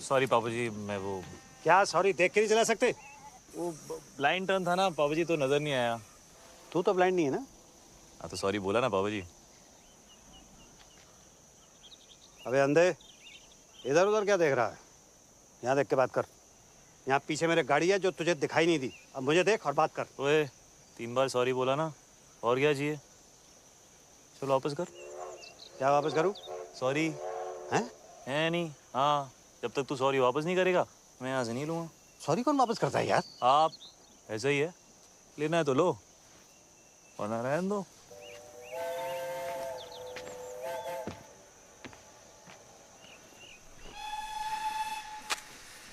Sorry पापा जी, मैं वो क्या सॉरी देख के नहीं चला सकते? वो ब्लाइंड टर्न था ना पापा जी, तो नजर नहीं आया। तू तो ब्लाइंड नहीं है ना? हाँ तो सॉरी बोला ना पापा जी। अबे अंधे, इधर उधर क्या देख रहा है? यहाँ देख के बात कर। यहाँ पीछे मेरे गाड़ी है जो तुझे दिखाई नहीं दी। अब मुझे देख और बात कर। ओए 3 बार सॉरी बोला ना, और क्या चाहिए? चलो वापस कर। क्या वापस करूँ? सॉरी हैं? है नहीं। हाँ, जब तक तू सॉरी वापस नहीं करेगा मैं यहाँ से नहीं लूँगा। सॉरी कौन वापस करता है यार? आप ऐसा ही है, लेना है तो लो वरना रहने दो।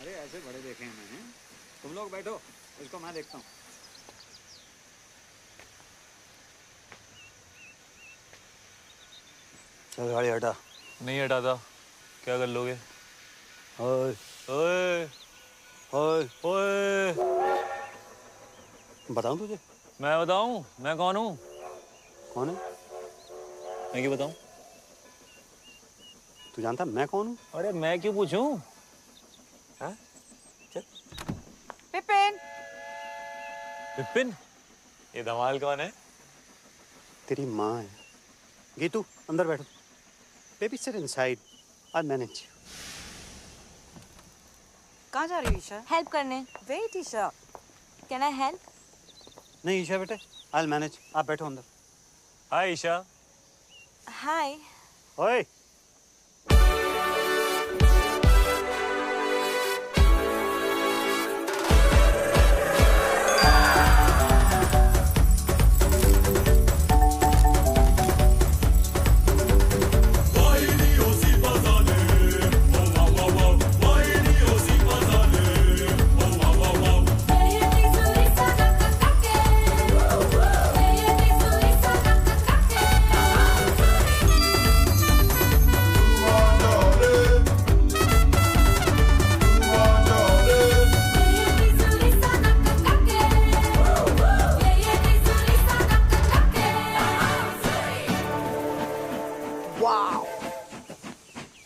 अरे ऐसे बड़े देखे हैं मैंने। तुम लोग बैठो, इसको मैं देखता हूँ। चल गाड़ी हटा। नहीं हटाता। क्या कर लोगे? ओए ओए ओए, ओए, बताऊँ तुझे? मैं बताऊं मैं कौन हूँ? कौन है? मैं क्यों बताऊं? तू जानता मैं कौन हूँ? अरे मैं क्यों पूछूं? हाँ? चल। पिपिन, विपिन, ये धमाल कौन है? तेरी माँ है। गीतू अंदर बैठो। Baby sit inside, I manage. कहाँ जा रही हो ईशा? हेल्प करने। Wait Isha. Can I help? नहीं ईशा बेटे, आई मैनेज। आप बैठो अंदर। हाय ईशा। हाय। ओए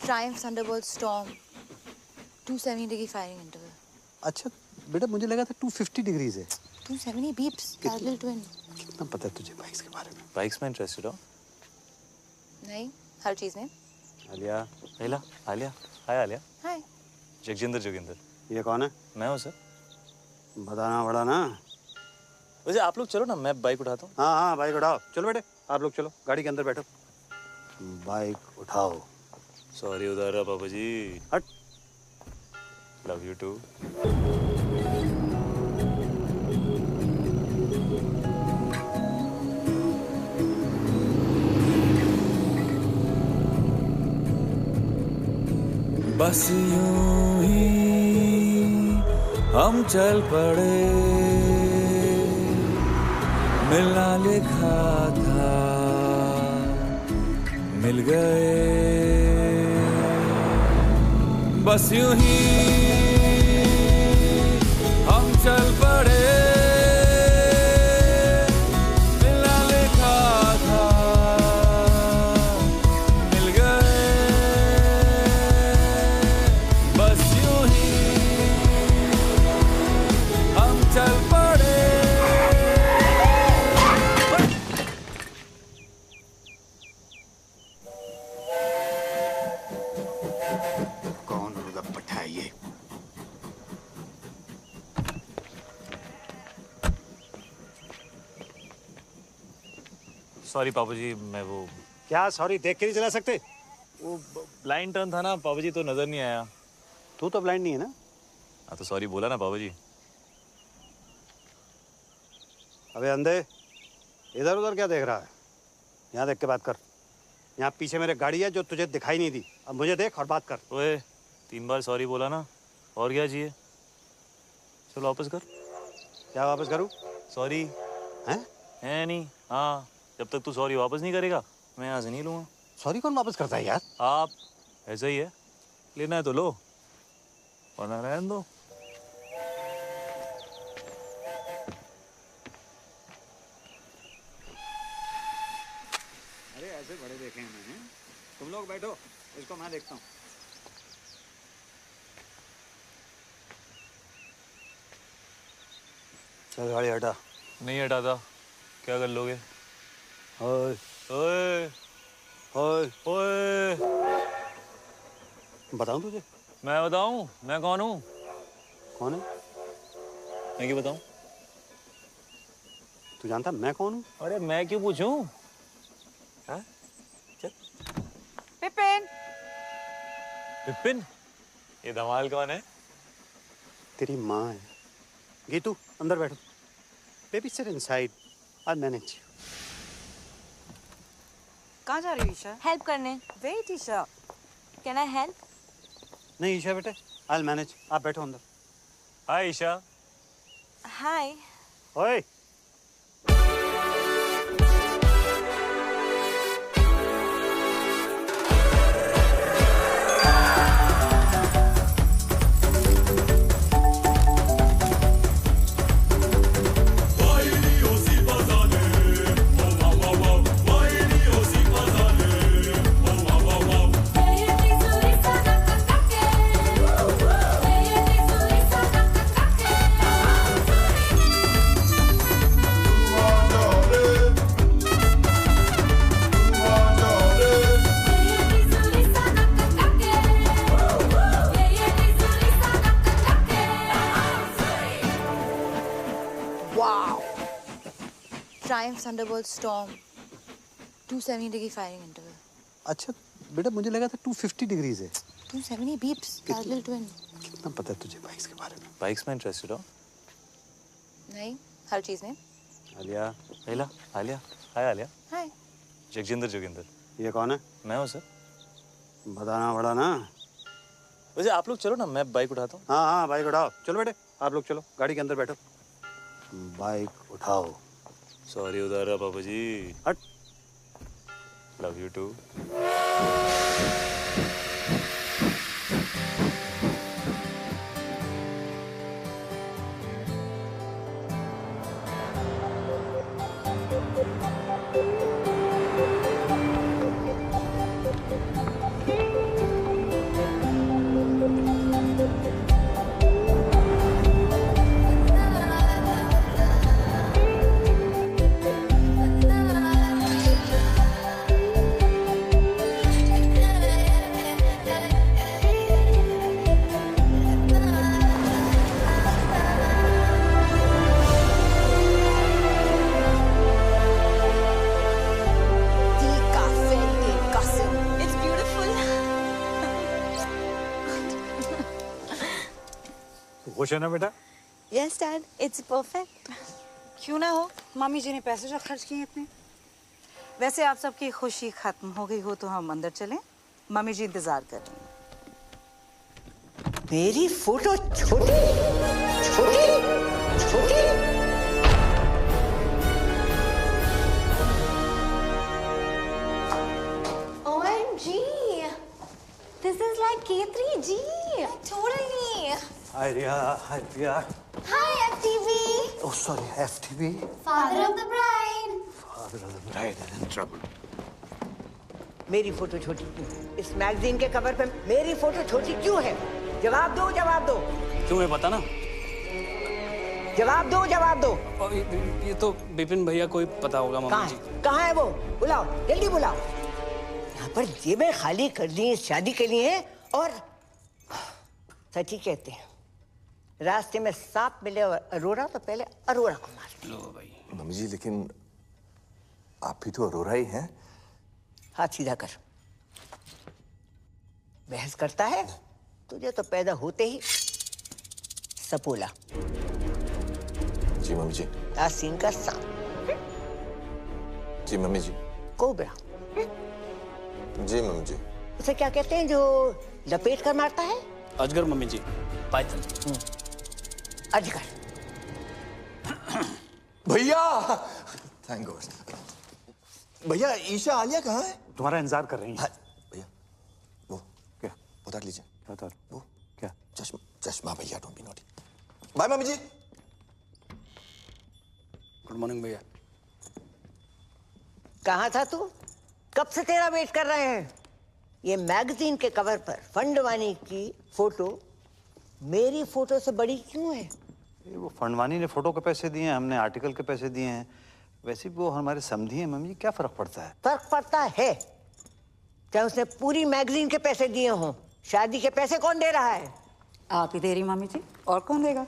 Triumph Thunderbolt Storm 270 degree firing interval. अच्छा बेटा, मुझे लगा था 250 डिग्रीज है। 270 beeps. Parallel twin. कितना पता है तुझे बाइक्स के बारे में? बाइक्स में इंटरेस्टेड हो? नहीं, हर चीज में। आलिया। आलिया, आलिया। हाय आलिया। हाय। जगजिंदर जोगिंदर। ये कौन है? मैं हूँ सर। बताना पड़ा ना। वैसे आप लोग चलो ना, मैं बाइक उठाता हूँ। हाँ हाँ बाइक उठाओ। चलो बेटे आप लोग चलो, गाड़ी के अंदर बैठो। बाइक उठाओ। सॉरी उधर रहा पापा जी। हट। Love you too. बस यूं ही हम चल पड़े, मिलना लिखा था मिल गए। बस यूं ही हम चल पड़े, मिलना लिखा था मिल गए। बस यूं ही हम चल पड़े। कौन होगा पट्टा ये? सॉरी पापा जी, मैं वो क्या सॉरी देख के नहीं चला सकते? वो ब्लाइंड टर्न था ना पापा जी, तो नजर नहीं आया। तू तो ब्लाइंड नहीं है ना? हाँ तो सॉरी बोला ना पापा जी। अबे अंधे, इधर उधर क्या देख रहा है? यहाँ देख के बात कर। यहाँ पीछे मेरे गाड़ी है जो तुझे दिखाई नहीं दी। अब मुझे देख और बात कर। ओए 3 बार सॉरी बोला ना, और क्या चाहिए? चलो वापस कर। क्या वापस करूँ? सॉरी हैं? है नहीं। हाँ, जब तक तू सॉरी वापस नहीं करेगा मैं यहाँ से नहीं लूँगा। सॉरी कौन वापस करता है यार? आप ऐसा ही है, लेना है तो लो वरना रहने दो। अरे ऐसे बड़े देखे हैं मैंने। तुम लोग बैठो, इसको मैं देखता हूँ। चल गाड़ी हटा। नहीं हटाता। क्या कर लोगे? ओए ओए ओए, ओए, बताऊं तुझे? मैं बताऊं मैं कौन हूँ? कौन है? मैं क्यों बताऊं? तू जानता मैं कौन हूँ? अरे मैं क्यों पूछूं? हाँ? चल। पिपिन, विपिन, ये धमाल कौन है? तेरी माँ है। गीतू अंदर बैठो। Baby sit inside, I manage. कहाँ जा रही हो ईशा? हेल्प करने। Wait Isha. Can I help? नहीं ईशा बेटे, आई मैनेज। आप बैठो अंदर। हाय ईशा। हाय। ओए Triumph Thunderbolt Storm. 270 degree firing interval. अच्छा बेटा, मुझे लगा था 250 डिग्रीज है। 270 beeps. Parallel twin. कितना पता है तुझे बाइक्स के बारे में? बाइक्स में इंटरेस्टेड हो? नहीं, हर चीज में। आलिया। आलिया, आलिया। हाय आलिया। हाय। जगजिंदर जोगिंदर। ये कौन है? मैं हूँ सर। बताना पड़ा ना। वैसे आप लोग चलो ना, मैं बाइक उठाता हूँ। हाँ हाँ बाइक उठाओ। चलो बेटे, आप लोग चलो गाड़ी के अंदर बैठो। बाइक उठाओ। Sorry उधारा papa ji. हट। Love you too. खुश है ना बेटा? Yes, Dad. It's perfect. क्यों ना हो, मामी जी ने पैसे जो खर्च किए इतने। वैसे आप सबकी खुशी खत्म हो गई हो तो हम अंदर चलें, मामी जी इंतजार कर रही हैं। मेरी फोटो छोटी छोटी छोटी। OMG. This is like K3G. Totally. Hi Riya, hi Riya. Hi, FTV. Oh sorry, FTV। Father of the bride. Father of the bride is in trouble. मेरी फोटो छोटी क्यों? इस मैगजीन के कवर पे मेरी फोटो छोटी क्यों है? जवाब दो, जवाब दो। क्यों है पता ना? जवाब दो, जवाब दो। और ये तो विपिन भैया को ही पता होगा मम्मी जी। कहाँ है वो? बुलाओ, जल्दी बुलाओ। यहाँ पर जेबें खाली कर दी शादी के लिए और सच ही कहते हैं, रास्ते में सांप मिले और अरोरा तो पहले अरोरा को मार लो भाई। मम्मी जी लेकिन आप भी तो अरोरा ही हैं। हाथ सीधा कर। बहस करता है? तुझे तो पैदा होते ही सपोला। जी मम्मी जी। आसीन का सांप। जी मम्मी जी। कोबरा। जी मम्मी जी। उसे क्या कहते हैं जो लपेट कर मारता है? अजगर मम्मी जी। पाइथन। अजगर। भैया थैंक गॉड। भैया ईशा आलिया कहाँ है? तुम्हारा इंतजार कर रही है। भैया वो क्या? उतार लीजिए। उतार। वो क्या? चश्मा चश्मा भैया, don't be naughty. Bye mummy ji. Good morning भैया। कहाँ था तू? कब से तेरा वेट कर रहे हैं। ये मैगजीन के कवर पर फंडवानी की फोटो मेरी फोटो से बड़ी क्यों है? ये वो फंडवानी ने फोटो के पैसे दिए हैं, हमने आर्टिकल के पैसे दिए हैं। वैसे भी वो हमारे समधी हैं मम्मी जी, क्या फर्क पड़ता है? फर्क पड़ता है। चाहे उसने पूरी मैगजीन के पैसे दिए हों, शादी के पैसे कौन दे रहा है? आप ही दे रही मामी जी, और कौन देगा?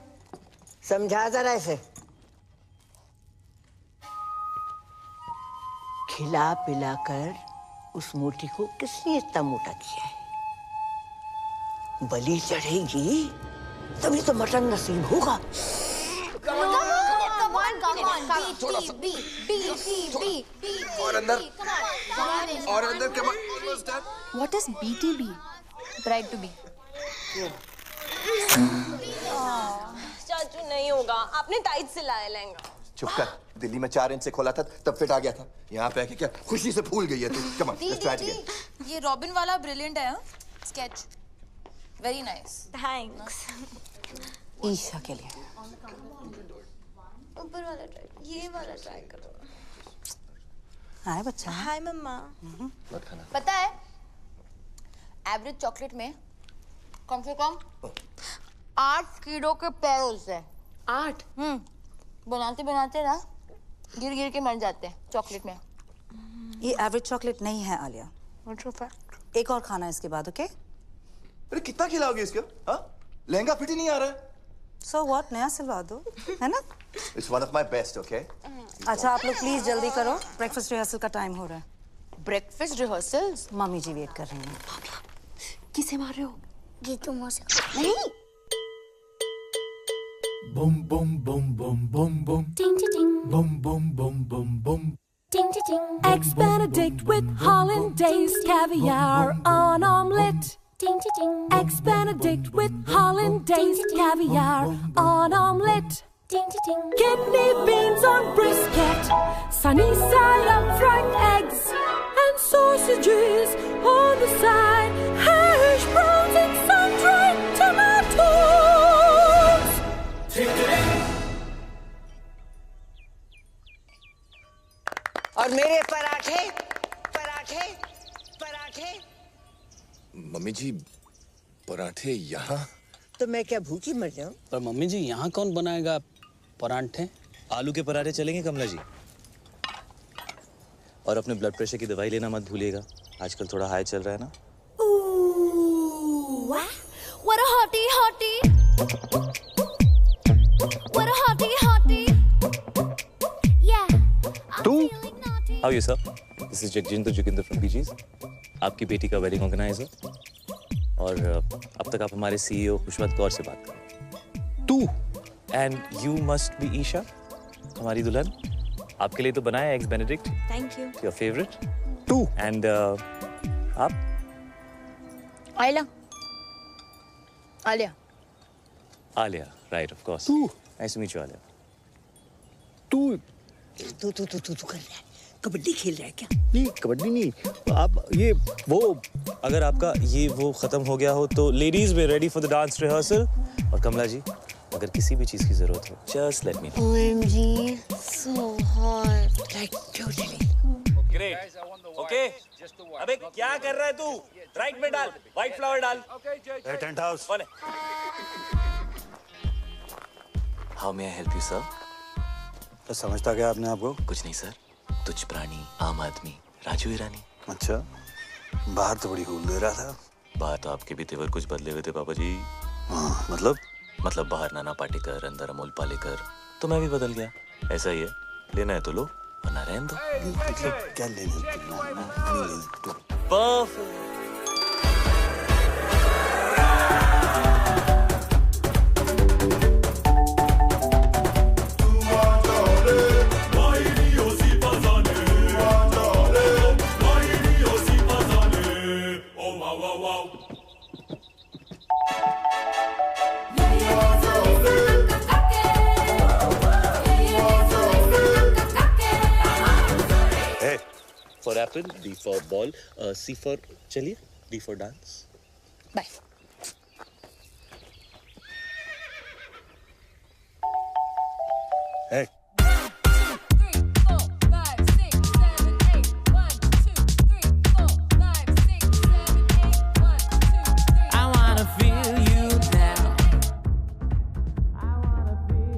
समझा जरा इसे। खिला पिला कर उस मोटी को किसने इतना मोटा किया है? बलि चढ़ेगी तभी तो मटन नसीब होगा। और अंदर What is BTB? Bride to be. चाचू नहीं होगा, आपने टाइट सिलाया लहंगा। चुप कर, दिल्ली में 4 इंच से खोला था तब फिट आ गया था। यहाँ पे आके क्या खुशी से फूल गई है तू। Come on, let's try again. ये रॉबिन वाला ब्रिलियंट है, sketch very nice. Thanks. Isha के लिए। ऊपर वाला ट्राई, ये वाला ट्राई करो। हाय बच्चा। हाय मम्मा। मत खाना। पता है एवरेज चॉकलेट में कम से कम 8 कीड़ों के पैर होते हैं। 8? बनाते बनाते ना गिर गिर के मर जाते हैं चॉकलेट में। ये एवरेज चॉकलेट नहीं है आलिया, एक और खाना इसके बाद, ओके? अरे कितना खिलाओगे इसको? हाँ, लहंगा फिट ही नहीं आ रहा है। So what, नया सिलवा दो, है ना? It's one of my best, okay? अच्छा आप लोग प्लीज जल्दी करो, ब्रेकफास्ट रिहर्सल का टाइम हो रहा है। Breakfast rehearsals? मम्मी जी वेट कर रही हैं। किसे मार रहे हो? जीतू मौसी। नहीं। Boom boom boom boom boom boom. Ding ding ding. Boom boom boom boom boom. Ding ding ding. Eggs Benedict with hollandaise caviar on omelette. Ding ding ding. Eggs Benedict with hollandaise caviar on omelette. Ding ding ding. Kidney beans on brisket, sunny side up fried eggs, and sausages on the side. Hash browns and sun-dried tomatoes. और मेरे पराठे पराठे पराठे। Mummy जी, पराठे यहाँ? तो मैं क्या भूखी मर जाऊं? पर मम्मी जी यहाँ कौन बनाएगा पराठे? आलू के पराठे चलेंगे कमला जी। और अपने ब्लड प्रेशर की दवाई लेना मत भूलिएगा, आजकल थोड़ा हाई चल रहा है ना। Ooh, what a hottie hottie. What a hottie hottie. Yeah. तू? How are you, sir? This is Jagjinder Joginder from PGs. आपकी बेटी का वेडिंग ऑर्गेनाइजर। और अब तक आप हमारे CEO खुशवंत कौर से बात करें। तू? And you must be Isha, हमारी दुल्हन। आपके लिए तो बनाया eggs Benedict. Thank you. Your favorite? तू? And आप? Alia. Alia. Alia, right, of course. तू? Nice to meet you, Alia. तू तू कर रहा है, कबड्डी खेल रहा है क्या? नहीं, कबड्डी नहीं। आप ये वो अगर आपका ये वो खत्म हो गया हो तो लेडीज में ready for the dance rehearsal. और कमला जी, अगर किसी भी चीज की जरूरत हो just let me know. OMG, so hot. Like totally. Great, okay. अबे क्या कर रहा है तू? राइट में डाल, व्हाइट फ्लावर डाल। Tent house. How may I help you sir? तो समझता क्या आपने आपको? कुछ नहीं सर, तुझ प्राणी आम आदमी राजू ईरानी। अच्छा, बाहर तो बड़ी खूब दे रहा था। बाहर तो आपके भी तेवर कुछ बदले हुए थे पापा जी। हाँ, मतलब बाहर नाना पाटेकर, अंदर अमोल पालेकर, तो मैं भी बदल गया। ऐसा ही है, लेना है तो लो वरना रहने दो। मतलब क्या लेने? Perfect. For apple, B for ball, C for चलिए, D for dance. Bye. Hey. I wanna feel you now. I wanna feel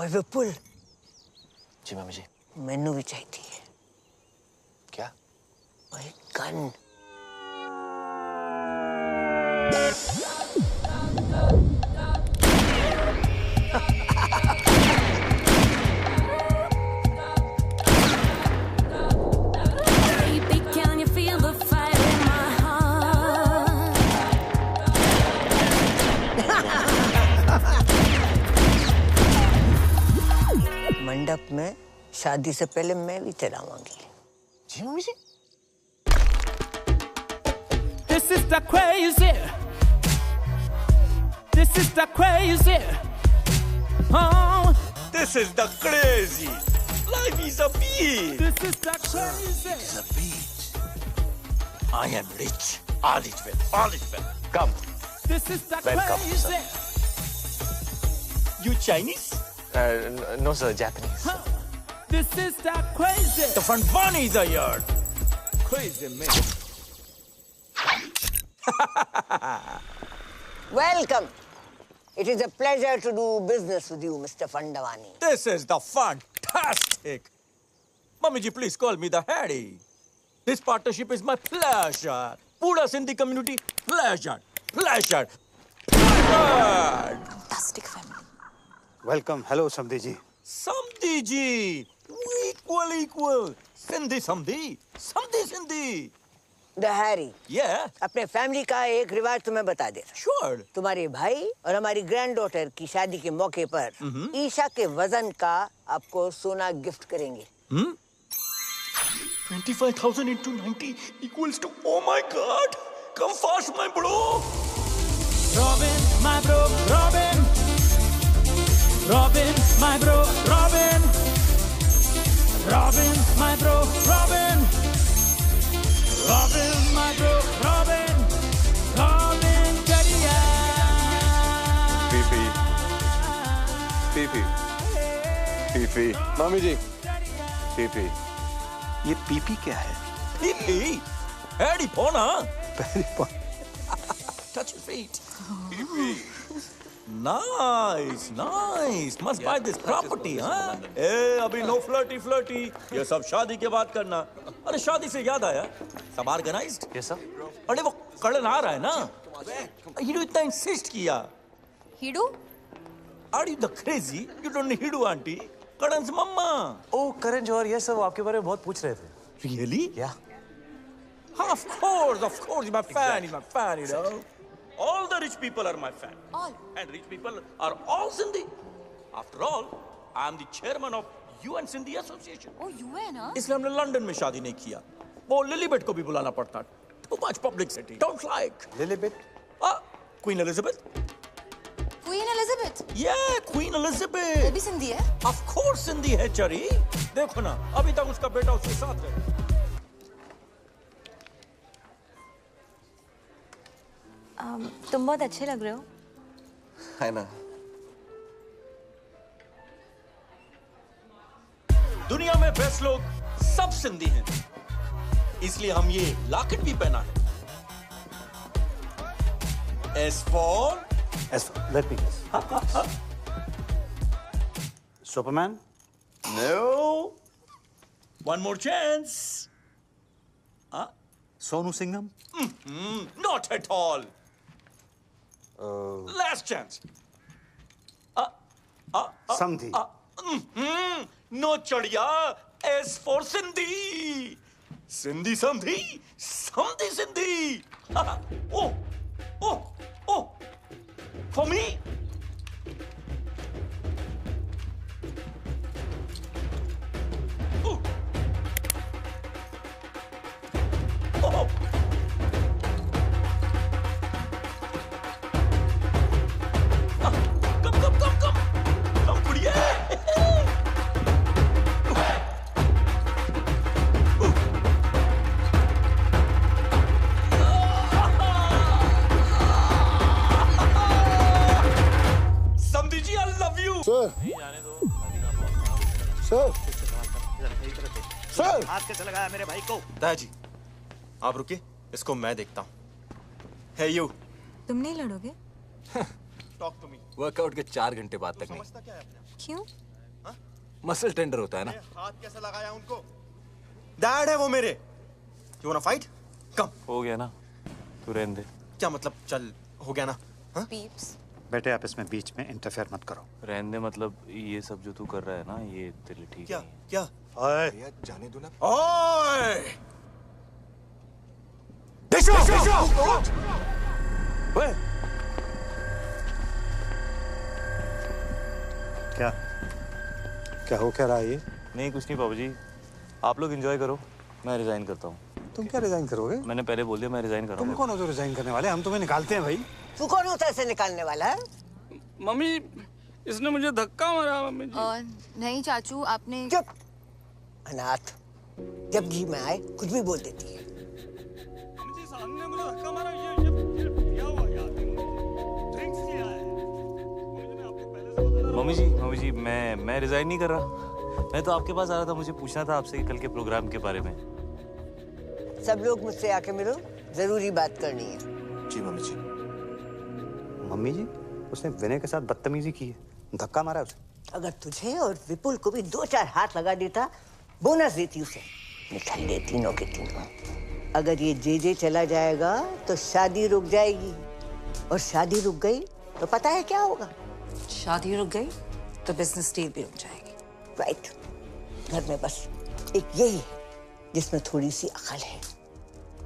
ओए विपुल, जी मम्मी जी। मैनू भी चाहिए। क्या? ओए gun. Baby, can you feel the fire in my heart? मंडप में शादी से पहले मैं भी चलाऊंगी। जी mummy ji. This is the crazy. This is the crazy. Oh, This is the crazy. Life is a beach. this is the crazy. It's a beach. I am rich. All is well. All is well. Come. This is the Welcome, crazy. You Chinese? No sir, Japanese. This is the crazy. The Funfani is here. Crazy man. Welcome. It is a pleasure to do business with you, Mr. Fandavani. This is the fantastic. Mummy ji, please call me the Harry. This partnership is my pleasure. Pura Sindhi community, pleasure. Pleasure. Pleasure. Fantastic family. Welcome. Hello समधी जी। Samdhi ji. Equal. Sindhi Samdhi. Samdhi Sindhi. The Harry. Yeah, अपने family का एक रिवाज तुम्हें बता दे। sure. तुम्हारे भाई और हमारी ग्रैंड डॉटर की शादी के मौके पर ईशा के वजन का आपको सोना गिफ्ट करेंगे। 25,000 into 90 equals to, oh my God. Come fast, my bro. Robin, my bro, Robin. Robin, my bro, Robin. Robin, my bro, Robin. Robin, my bro, Robin. Robin, Kariya. Peepee. Mummy ji. Peepee. ये peepee क्या है? Pee-pee. Harry Pona. Touch your feet. Nice. Must buy this property, huh? ए, अभी no flirty. ये सब शादी के बाद करना। अरे शादी से याद आया, सब organized? Yes sir. अरे वो कड़न आ रहा है ना? हिडू इतना insist किया। हिडू? Are you the crazy? You don't need हिडू आंटी। कड़न से mamma. Oh Karan Johar, yes sir, वो आपके बारे में बहुत पूछ रहे थे। Really? Yeah. Of course, he's my fan, you know. All the rich people are my fan. All? And rich people are all Sindhi. After all, I am the chairman of UN Sindhi Association. Oh, UN, huh? इसलिए हमने London में शादी नहीं किया। वो लिलीबेट को भी बुलाना पड़ता। Too much publicity. Don't like. लिलीबेट? Queen Elizabeth. Queen Elizabeth? Yeah, Queen Elizabeth. वो भी सिंधी है? Of course सिंधी है चरी। देखो ना, अभी तक उसका बेटा उसके साथ है। तुम बहुत अच्छे लग रहे हो। है ना? दुनिया में बेस्ट लोग सब सिंधी हैं, इसलिए हम ये लॉकेट भी पहना है। Let me guess. Superman? No. One more chance. Sonu Singham? Not at all. Last chance. Samdhi? No chadiya. S for Sindhi. Sindhi Samdhi. Samdhi Sindhi. Oh. For me? Oh. Come, kudiye. Samdhi ji, I love you. Sir. हाथ कैसे लगाया मेरे भाई को? दादाजी, आप रुकिए, इसको मैं देखता हूँ। है यू। तुम नहीं लड़ोगे? Talk to me. वर्कआउट के 4 घंटे बाद तक नहीं। क्यों? मसल टेंडर होता है ना। हाथ कैसे लगाया उनको? डैड है वो मेरे। You wanna fight? कम। हो गया ना, तू रहने दे। क्या मतलब चल हो गया ना? हाँ? पीप्स बेटे आप इसमें बीच में इंटरफेयर मत करो। रहने दे, मतलब ये सब जो तू कर रहा है ना, ये तेरे लिए ठीक क्या नहीं है। क्या? ओए भैया जाने दो ना। ओए! क्या क्या हो क्या रहा है ये? नहीं कुछ नहीं बाबूजी, आप लोग एंजॉय करो, मैं रिजाइन करता हूँ। तुम क्या रिजाइन करोगे? मैंने पहले बोल दिया मैं रिजाइन कर रहा तुम हूँ। कौन हो जो रिजाइन करने वाले? हम तुम्हें निकालते हैं भाई। तू कौन होता है इसे निकालने वाला है? मम्मी इसने मुझे धक्का मारा मम्मी जी। नहीं चाचू, आपने चुप अनाथ, जब जी में आए कुछ भी बोल देती है। मम्मी जी सामने मुझे धक्का मारा, ये क्या हुआ यार? ड्रिंक्स किया है। मम्मी जी मैं रिजाइन नहीं कर रहा। मैं तो आपके पास आ रहा था, मुझे पूछना था आपसे कि कल के प्रोग्राम के बारे में। सब लोग मुझसे आके मिलो, जरूरी बात करनी है। जी मम्मी जी। मम्मी जी, उसने विनय के साथ बदतमीजी की है, धक्का मारा उसे। अगर तुझे और विपुल को भी 2-4 हाथ लगा देता, बोनस देती उसे। निकल तीनों के तीनों। अगर ये जे चला जाएगा तो शादी रुक जाएगी, और शादी रुक गई तो पता है क्या होगा? शादी रुक गई तो बिजनेस डील भी रुक जाएगी। राइट। घर में बस एक यही है जिसमें थोड़ी सी अकल है।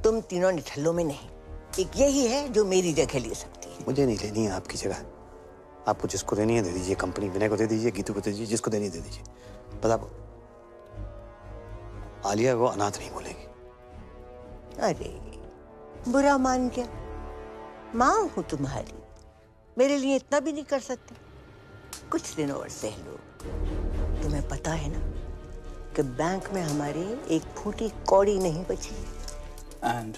तुम तीनों निठल्लों में नहीं। एक यही है जो मेरी जगह ले सकती है। मुझे नहीं लेनी है आपकी जगह। आपको जिसको देनी है दे दीजिए, कंपनी विनय को दे दीजिए, गीतू को दे दीजिए, जिसको देनी है दे दीजिए। बस आप आलिया को अनाथ नहीं बोलेगी। अरे बुरा मान गया। माँ हूं तुम्हारी, मेरे लिए इतना भी नहीं कर सकते? कुछ दिन और सह लो। तुम्हें पता है ना कि बैंक में हमारे एक फूटी कौड़ी नहीं बची। And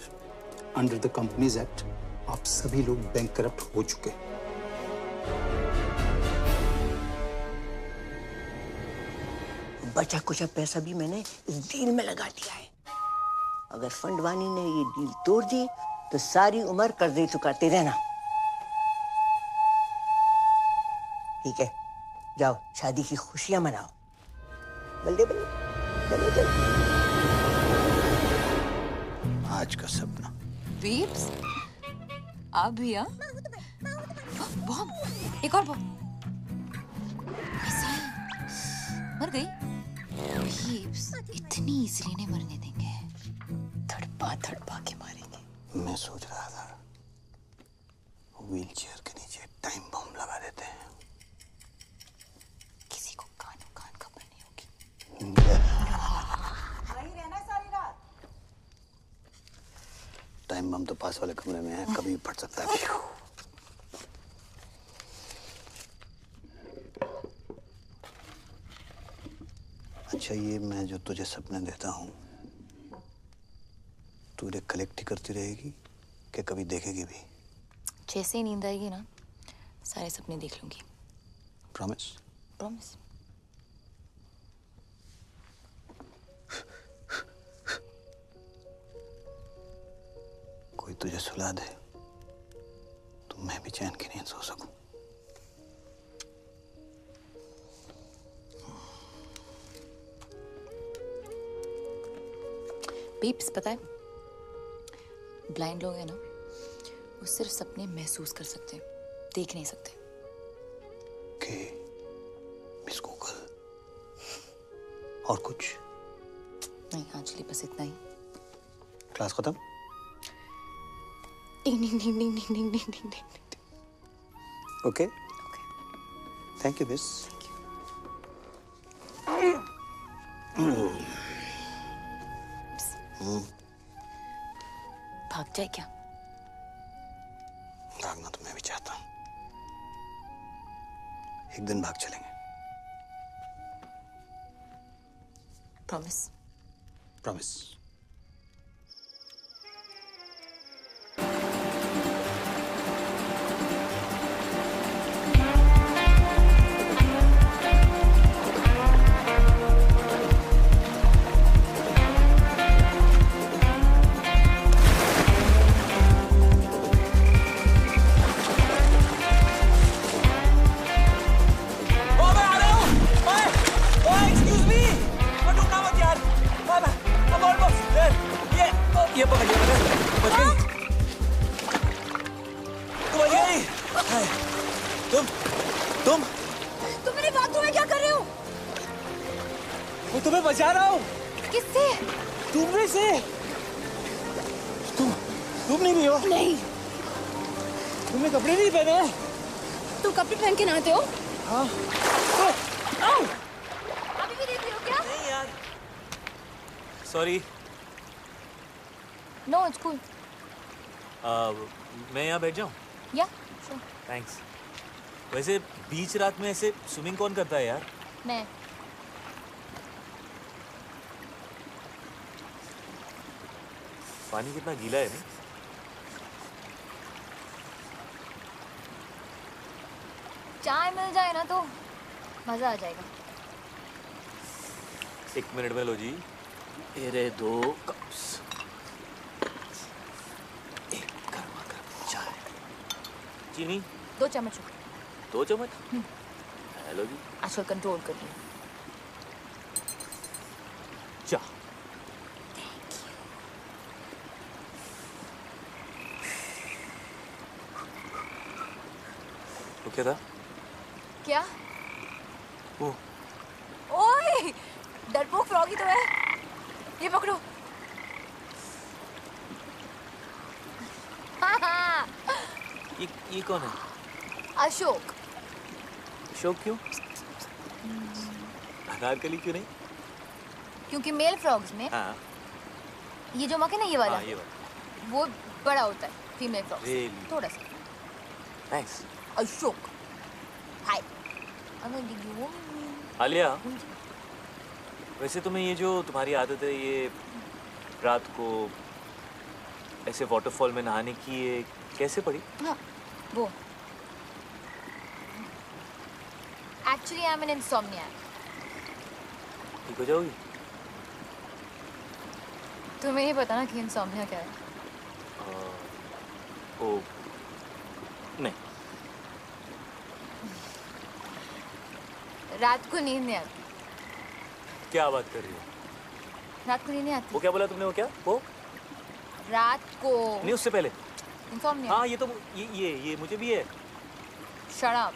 under the companies act आप सभी लोग बैंक करप्ट हो चुके। बचा कुछ पैसा भी मैंने इस डील में लगा दिया है। अगर फंडवानी ने ये डील तोड़ दी तो सारी उम्र कर्जे चुकाते रहना। ठीक है, जाओ शादी की खुशियां मनाओ। बल्ले बल्ले, चलो चलो। आज का सपना। पीप्स आप भी? हाँ बॉम, एक और बॉम। मर गई? पीप्स इतनी इजीली नहीं मरने देंगे, थड़पा थड़पा के मारेंगे। मैं सोच रहा था व्हील चेयर के नीचे टाइम बम लगा देते हैं। किसी को कानों कान खबर नहीं होगी। वहीं रहना सारी रात। टाइम बम तो पास वाले कमरे में है, कभी भी फट सकता है। अच्छा ये मैं जो तुझे सपने देता हूँ, तू इन्हें कलेक्ट ही करती रहेगी कि कभी देखेगी भी? जैसे ही नींद आएगी ना, सारे सपने देख लूंगी। प्रॉमिस? प्रॉमिस। कोई तुझे सुला दे तो मैं भी चैन की नींद सो सकूं। पीप्स पता है, ब्लाइंड लोग हैं ना, वो सिर्फ सपने महसूस कर सकते हैं, देख नहीं सकते। के मिस गूगल और कुछ नहीं, आज के लिए बस इतना ही। क्लास खत्म? Ding ding ding ding ding ding ding ding. Okay thank you miss. भाग जाए क्या? भागना तो मैं भी चाहता हूँ, एक दिन भाग चलेंगे। प्रॉमिस? प्रॉमिस। ओए आ रहा हूँ! ओए! ओए! ये पकड़ लिया मैंने, बच गई। तुम बच गई। तुम मेरे बाथरूम में क्या कर रहे हो? मैं तुम्हें बचा रहा हूँ। किससे? तुमने से। तुम नहीं हो? नहीं। तुमने कपड़े नहीं पहने? तुम कपड़े पहन के नहाते हो? हाँ। अभी भी देख रहे हो क्या? नहीं यार। सॉरी। No it's cool. मैं यहाँ बैठ जाऊँ? या श्योर। थैंक्स। वैसे बीच रात में ऐसे स्विमिंग कौन करता है यार? मैं। पानी कितना गीला है नहीं? चाय मिल जाए ना तो मजा आ जाएगा। 1 मिनट में लो जी। ये रहे 2 कप्स। एक गर्मा गर्म चाय। चीनी? 2 चम्मच। 2 चम्मच? हेलो जी। आजकल कंट्रोल कर लिया। चाय। तो क्या था? क्या? वो ओए, डरपोक फ्रॉगी तो है। ये पकड़ो। ये कौन है? अशोक। अशोक क्यों? अनारकली क्यों नहीं? क्योंकि मेल फ्रॉग्स में हाँ। ये जो मक है ना, ये वाला, हाँ, ये वाला वो बड़ा होता है फीमेल फ्रॉग से। Really? थोड़ा सा। थैंक्स। अशोक। हाय। आलिया, वैसे तुम्हें ये जो तुम्हारी आदत है, ये रात को ऐसे वाटरफॉल में नहाने की, ये कैसे पड़ी? हाँ, वो एक्चुअली आई एम एन इंसोम्नियाक। ठीक हो जाओगी? तुम्हें नहीं पता ना कि इंसोम्निया क्या है? ओ नहीं। रात को नींद नहीं आती। क्या बात कर रही हो? रात को नींद नहीं आती। वो क्या बोला तुमने? वो क्या? वो रात को नहीं, उससे पहले। इंसोम्निया। हाँ, ये तो ये मुझे भी है। Shut up.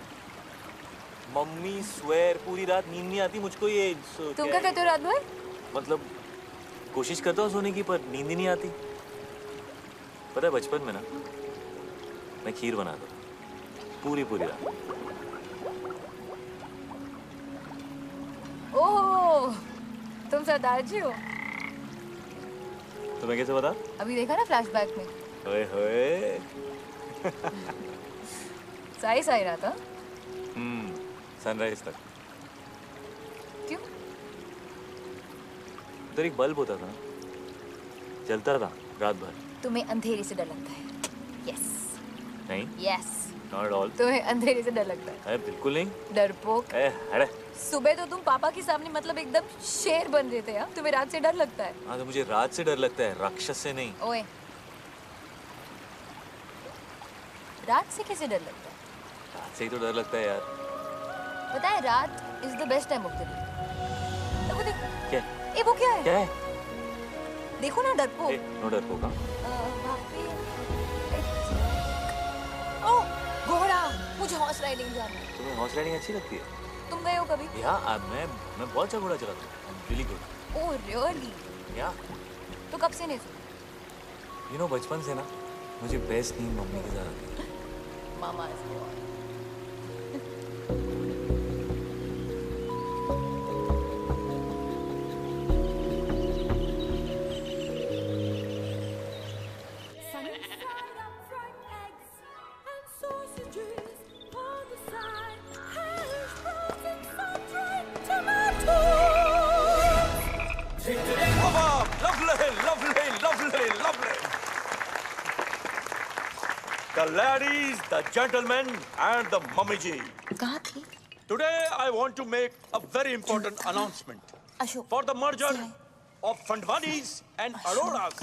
मम्मी स्वेर पूरी रात नींद नहीं आती मुझको। ये तुम क्या कहते हो रात भर? मतलब कोशिश करता हूँ सोने की, पर नींद ही नहीं आती। पता है बचपन में ना मैं खीर बनाता पूरी रात। ओह, तुम सरदार जी हो। तुम्हें कैसे पता? अभी देखा ना फ्लैशबैक में। ओए होए। सही रहा था। सनराइज तक। क्यों? उधर एक बल्ब होता था ना, जलता था रात भर। तुम्हें अंधेरे से डर लगता है? यस। नहीं। यस। Not at all. तुम्हें अंधेरे से डर लगता है? अरे बिल्कुल नहीं। डरपोक। अरे सुबह तो तुम पापा के सामने मतलब एकदम शेर बन रहे थे। तुम्हें रात से डर लगता है? हाँ, तो मुझे रात से डर लगता है, राक्षस से नहीं। ओए, रात से कैसे डर लगता है? रात से ही तो डर लगता है यार। पता है, रात is the best time of the day. वो देखो। क्या? ए, वो क्या है? क्या है? देखो ना, डरपोक। नो डरपोक। वहाँ पे ओह, घोड़ा। मुझे हॉर्स राइडिंग जाना है। तुम्हें हॉर्स राइडिंग अच्छी लगती है? तुम गए हो कभी? या मैं बहुत अच्छा घोड़ा चलाता हूँ। Really good. Oh really? या तो कब से नहीं सुना? यू नो, बचपन से ना मुझे बेस्ट नींद मम्मी के साथ आती है। मामा The ladies, the gentlemen, and the mummy ji. कहाँ थी? Today I want to make a very important announcement Ashok. for the merger of Fandwanis and Auroras.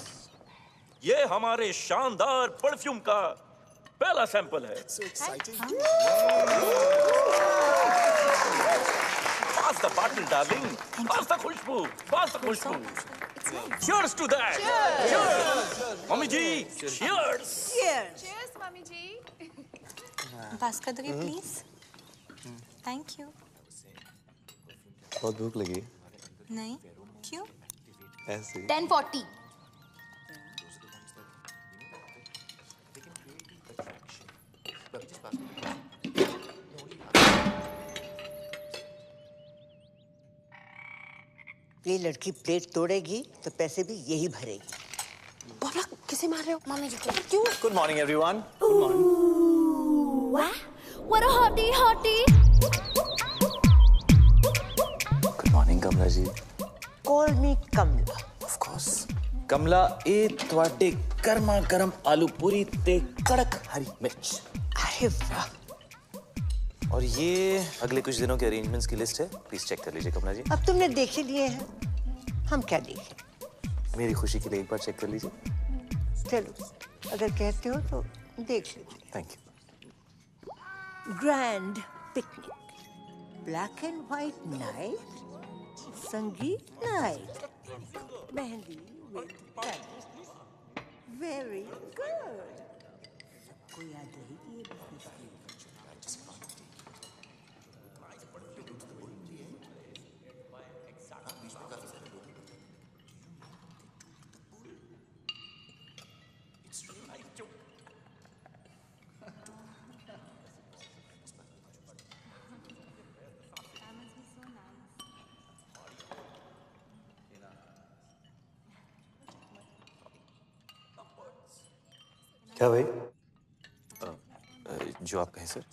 ये हमारे शानदार परफ्यूम का पहला सैंपल है। So exciting. Pass the bottle, darling. Pass the Khushboo. Pass the Khushboo. It's Cheers to that. Cheers. Mummy ji, cheers. Cheers. Mummy ji pass कर दोगे please thank you बहुत भूख लगी नहीं क्यों ऐसे 10:40 ये लड़की प्लेट तोड़ेगी तो पैसे भी यही भरेगी। बाबा किसे मार रहे हो? मम्मी जी को क्यों? Good morning, everyone. What a hottie, hottie. Good morning, Kamla ji. Call me Kamla. Of course. Kamla, ये ਤੁਹਾਡੇ गर्मा गर्म आलू पूरी ते कड़क हरी मिर्च। अरे वाह। और ये अगले कुछ दिनों के अरेंजमेंट्स की लिस्ट है, प्लीज चेक कर लीजिए कमला जी। अब तुमने देख ही लिए हैं, हम क्या देखें? मेरी खुशी के लिए एक बार चेक कर लीजिए। चलो, अगर कहते हो तो देख लीजिए। Thank you. Grand picnic, black and white night, sangeet night, mehndi with very good. सबको याद रहेगी ये बिजनेस की। क्या भाई? जो आप कहें सर।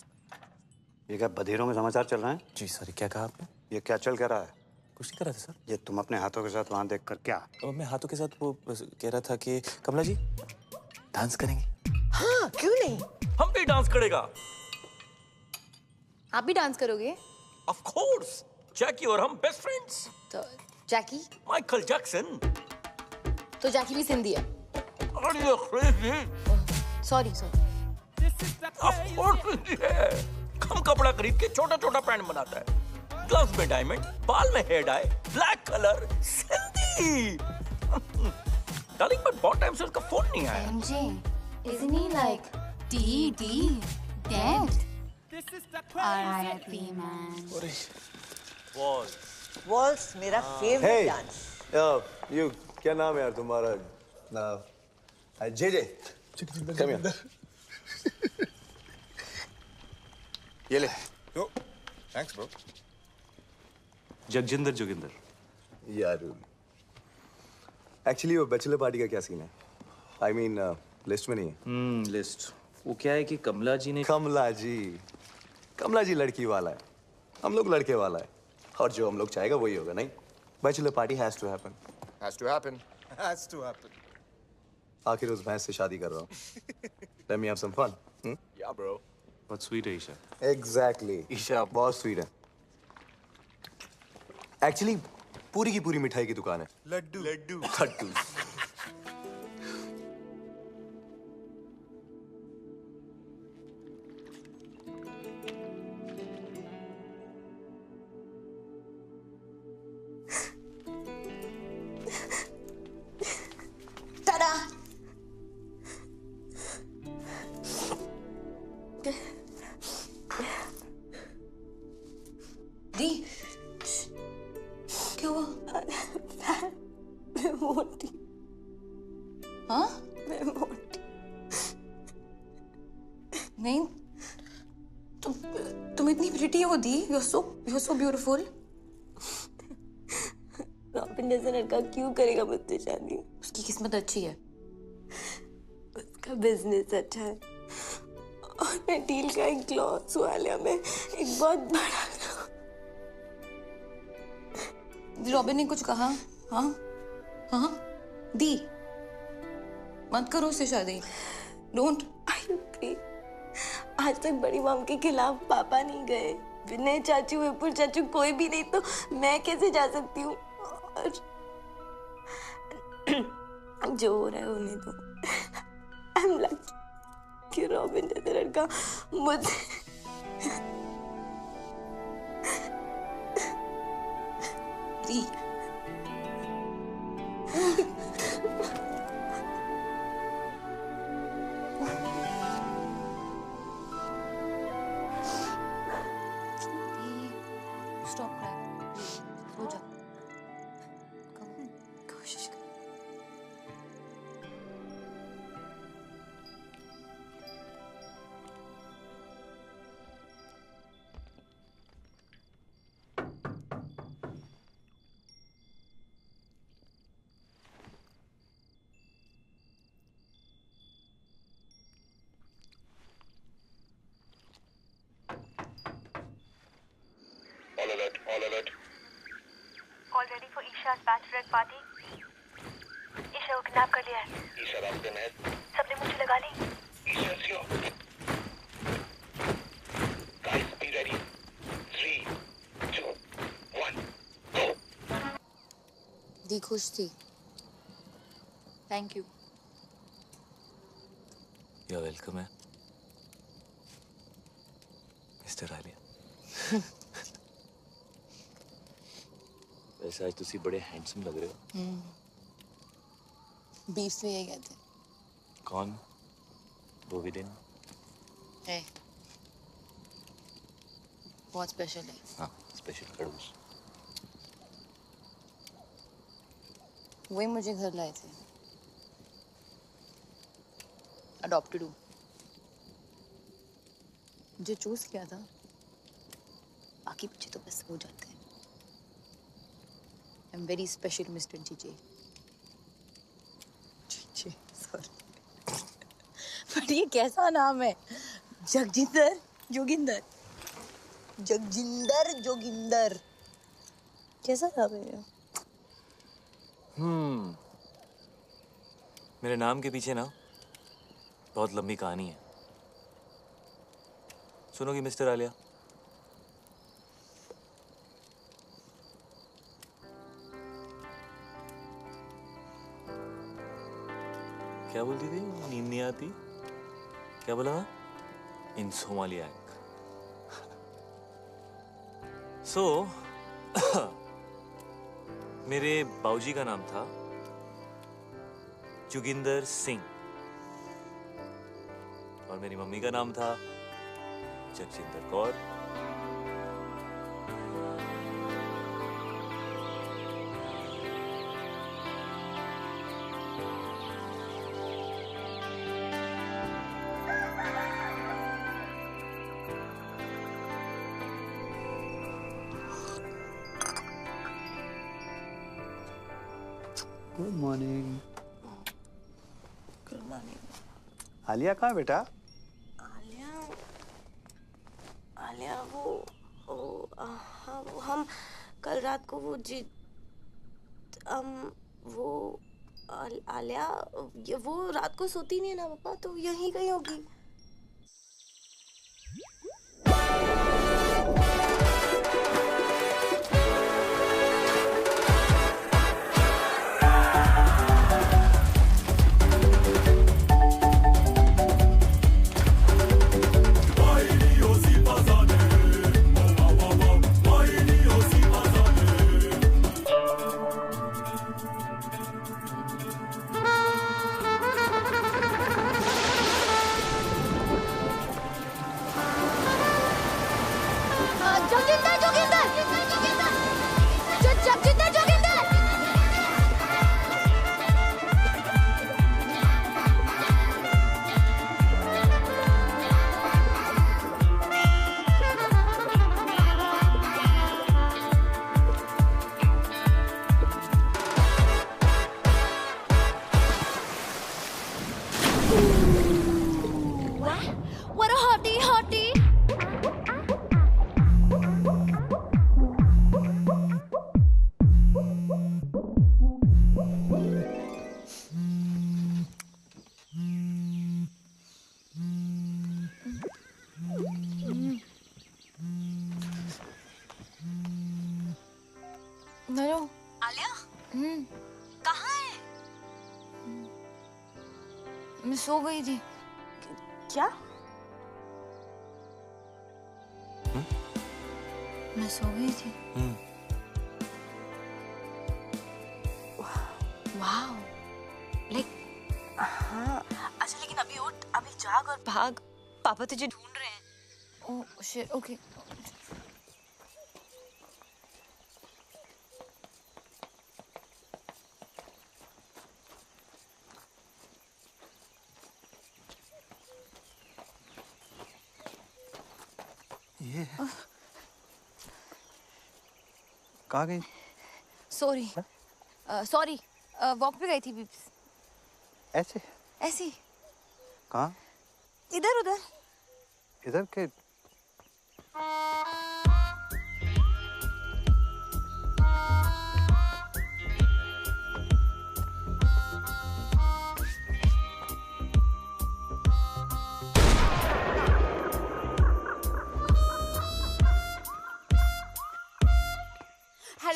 ये क्या बधेरों में समाचार चल रहे हैं? जी सॉरी, क्या कहा आपने? ये क्या चल क्या रहा है? कुछ नहीं कर रहा था सर। ये तुम अपने हाथों के साथ वहां देखकर क्या? मैं हाथों के साथ वो कह रहा था कि कमला जी डांस करेंगे। हाँ, क्यों नहीं? हम भी डांस करेगा। आप भी डांस करोगे? Of course. जैकी और हम बेस्ट फ्रेंड्स। तो जैकी? Michael Jackson. तो जैकी भी सिंधी है। Are you crazy? Sorry sorry. Of course Sindhi है। कम कपड़ा खरीद के छोटा छोटा पैंट बनाता है। ग्लव्स में डायमंड, बाल में hair dye, black colour, Sindhi. Darling but बहुत टाइम से उसका फोन नहीं आया। MJ, isn't he like dead? R.I.P. man. Waltz मेरा फेवरेट डांस। यू क्या नाम है यार तुम्हारा? J come here. ये ले। Thanks bro. जगजिंदर जोगिंदर। यार एक्चुअली वो बैचलर पार्टी का क्या सीन है? आई मीन लिस्ट में नहीं है। लिस्ट वो क्या है कि कमला जी ने कमला जी लड़की वाला है, हम लोग लड़के वाला है, और जो हम लोग चाहेगा वही होगा। नहीं, bachelor party has to happen. Has to happen. आखिर उस भैंस से शादी कर रहा हूँ। Let me have some fun. Yeah bro. बहुत स्वीट है ईशा। एग्जैक्टली, ईशा बहुत स्वीट है। एक्चुअली पूरी की पूरी मिठाई की दुकान है। लड्डू लड्डू लड्डू। दी क्या हुआ? मैं मोटी। हाँ? मैं मोटी। नहीं तुम इतनी प्रिटी हो दी। You're so beautiful. रॉबिन जैसा लड़का क्यों करेगा मुझसे शादी? उसकी किस्मत अच्छी है। उसका बिजनेस अच्छा है और मैं डील का एक क्लॉथ्स वाले में एक बहुत बड़ा। रॉबिन ने कुछ कहा? हाँ हाँ दी मत करो उससे शादी। डोंट। आज तक बड़ी मॉम के खिलाफ पापा नहीं गए, विनय चाचू, विपुल चाचू, कोई भी नहीं, तो मैं कैसे जा सकती हूँ? और जो हो रहा है होने दो। आई एम लकी कि रॉबिन जैसा लड़का मुझे कोशिश कर। All alert. All ready for Isha's bachelorette party? Isha को किडनैप कर लिया है। ईशा रास्ते में है। सबने मुझे लगा ली। Isha slow. Guys, be ready. 3, 2, 1, go. दी खुश थी। Thank you. You're welcome है मिस्टर आलिया। वैसे आज तुसी बड़े हैंडसम लग रहे हो। बीफ से ये कहते हैं। कौन? बोविडिन? है। बहुत स्पेशल है। हाँ, स्पेशल खड़ूस। वही मुझे घर लाए थे। अडॉप्टेड हूँ। मुझे चूज किया था। बाकी बच्चे तो बस हो जाते हैं। I'm very special, Mr. जीजे। जीजे, sorry। पर ये कैसा नाम है? जगजिंदर जोगिंदर। जगजिंदर जोगिंदर। कैसा नाम है ये? मेरे नाम के पीछे ना बहुत लंबी कहानी है। सुनोगी मिस्टर आलिया? क्या बोलती थी? नींद नहीं आती? क्या बोला? इंसोमालियाक। सो मेरे बाऊजी का नाम था जोगिंदर सिंह और मेरी मम्मी का नाम था Jagjinder Kaur. Good morning. Good morning. Alia कहाँ बेटा? आलिया हाँ वो हम कल रात को आलिया वो रात को सोती नहीं है ना पापा, तो यहीं कहीं होगी। What a hottie, hottie. नरो आलिया कहाँ है? मैं सो गई थी। क्या? मैं सो गई थी। वाओ, हाँ अच्छा, लेकिन अभी उठ, अभी जाग और भाग, पापा तुझे ढूंढ रहे हैं। Oh shit, okay. कहाँ गई? सॉरी सॉरी, वॉक पे गई थी बीप्स। ऐसे? ऐसी? कहाँ? इधर उधर। इधर के?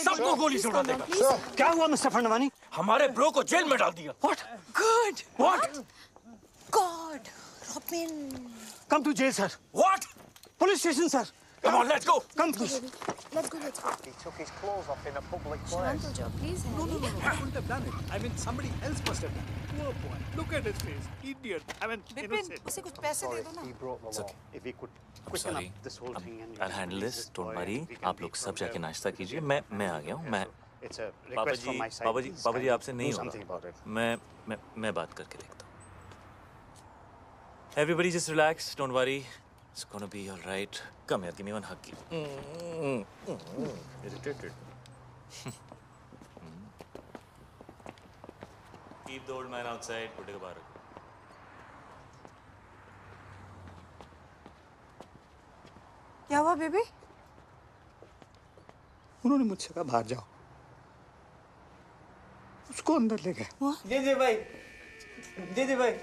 सबको गोली से उड़ा देगा। क्या हुआ मिस्टर फंडवानी? हमारे ब्रो को जेल में डाल दिया। What? Good. What? God, Robin. Come to jail, sir. What? Police station, sir. Come on, let's go. Come, please. Let's go. Let's go. He took his clothes off in a public Shant, please. No, he couldn't have done it. I mean, somebody else must have done it. Poor boy. Look at his face. Idiot. I mean, innocent. उसे कुछ पैसे दे दो ना। He broke the law. If we could I'm quicken sorry. up this whole thing and I'll handle this. Don't worry. आप लोग सब जाके नाश्ता कीजिए। मैं आ गया हूँ। मैं It's a पापा request from ji my side. पापा जी आपसे नहीं Do something about होगा। it. मैं बात करके देखता हूँ। Everybody just relax. Don't worry. It's gonna be all right. Come here. Give me one hug. Irritated. Keep the old man outside. बुड्ढे को बाहर रखो। क्या हुआ बेबी? उन्होंने मुझसे कहा बाहर जाओ, उसको अंदर ले गए। जी भाई, जी भाई।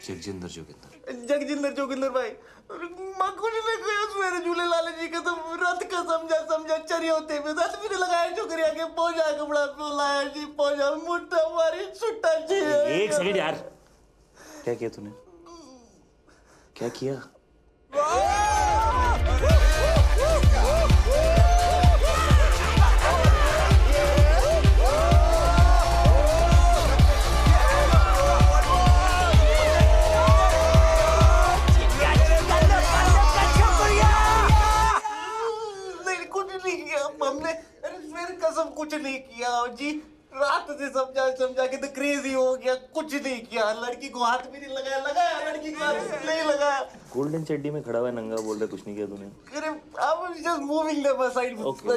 जगजिंदर जोगिंदर भाई। माँ कुछ नहीं कहा मेरे झूले लाले जी के तो रथ का समझा चरी होते में दस भी लगाया छोकरी आके पहुंचा कपड़ा लाया जी पहुंचा मुट्ठा मारी छुट्टा जी। एक सेकंड यार, क्या किया तूने? क्या किया? हमने मेरे कसम कुछ नहीं किया जी, रात से समझा के तो क्रेजी हो गया, कुछ नहीं किया। लड़की को हाथ भी नहीं लगाया लड़की को हाथ नहीं लगाया। गोल्डन चड्डी में खड़ा हुआ नंगा बोल रहा कुछ नहीं किया तूने? अरे I was just moving them aside. Okay.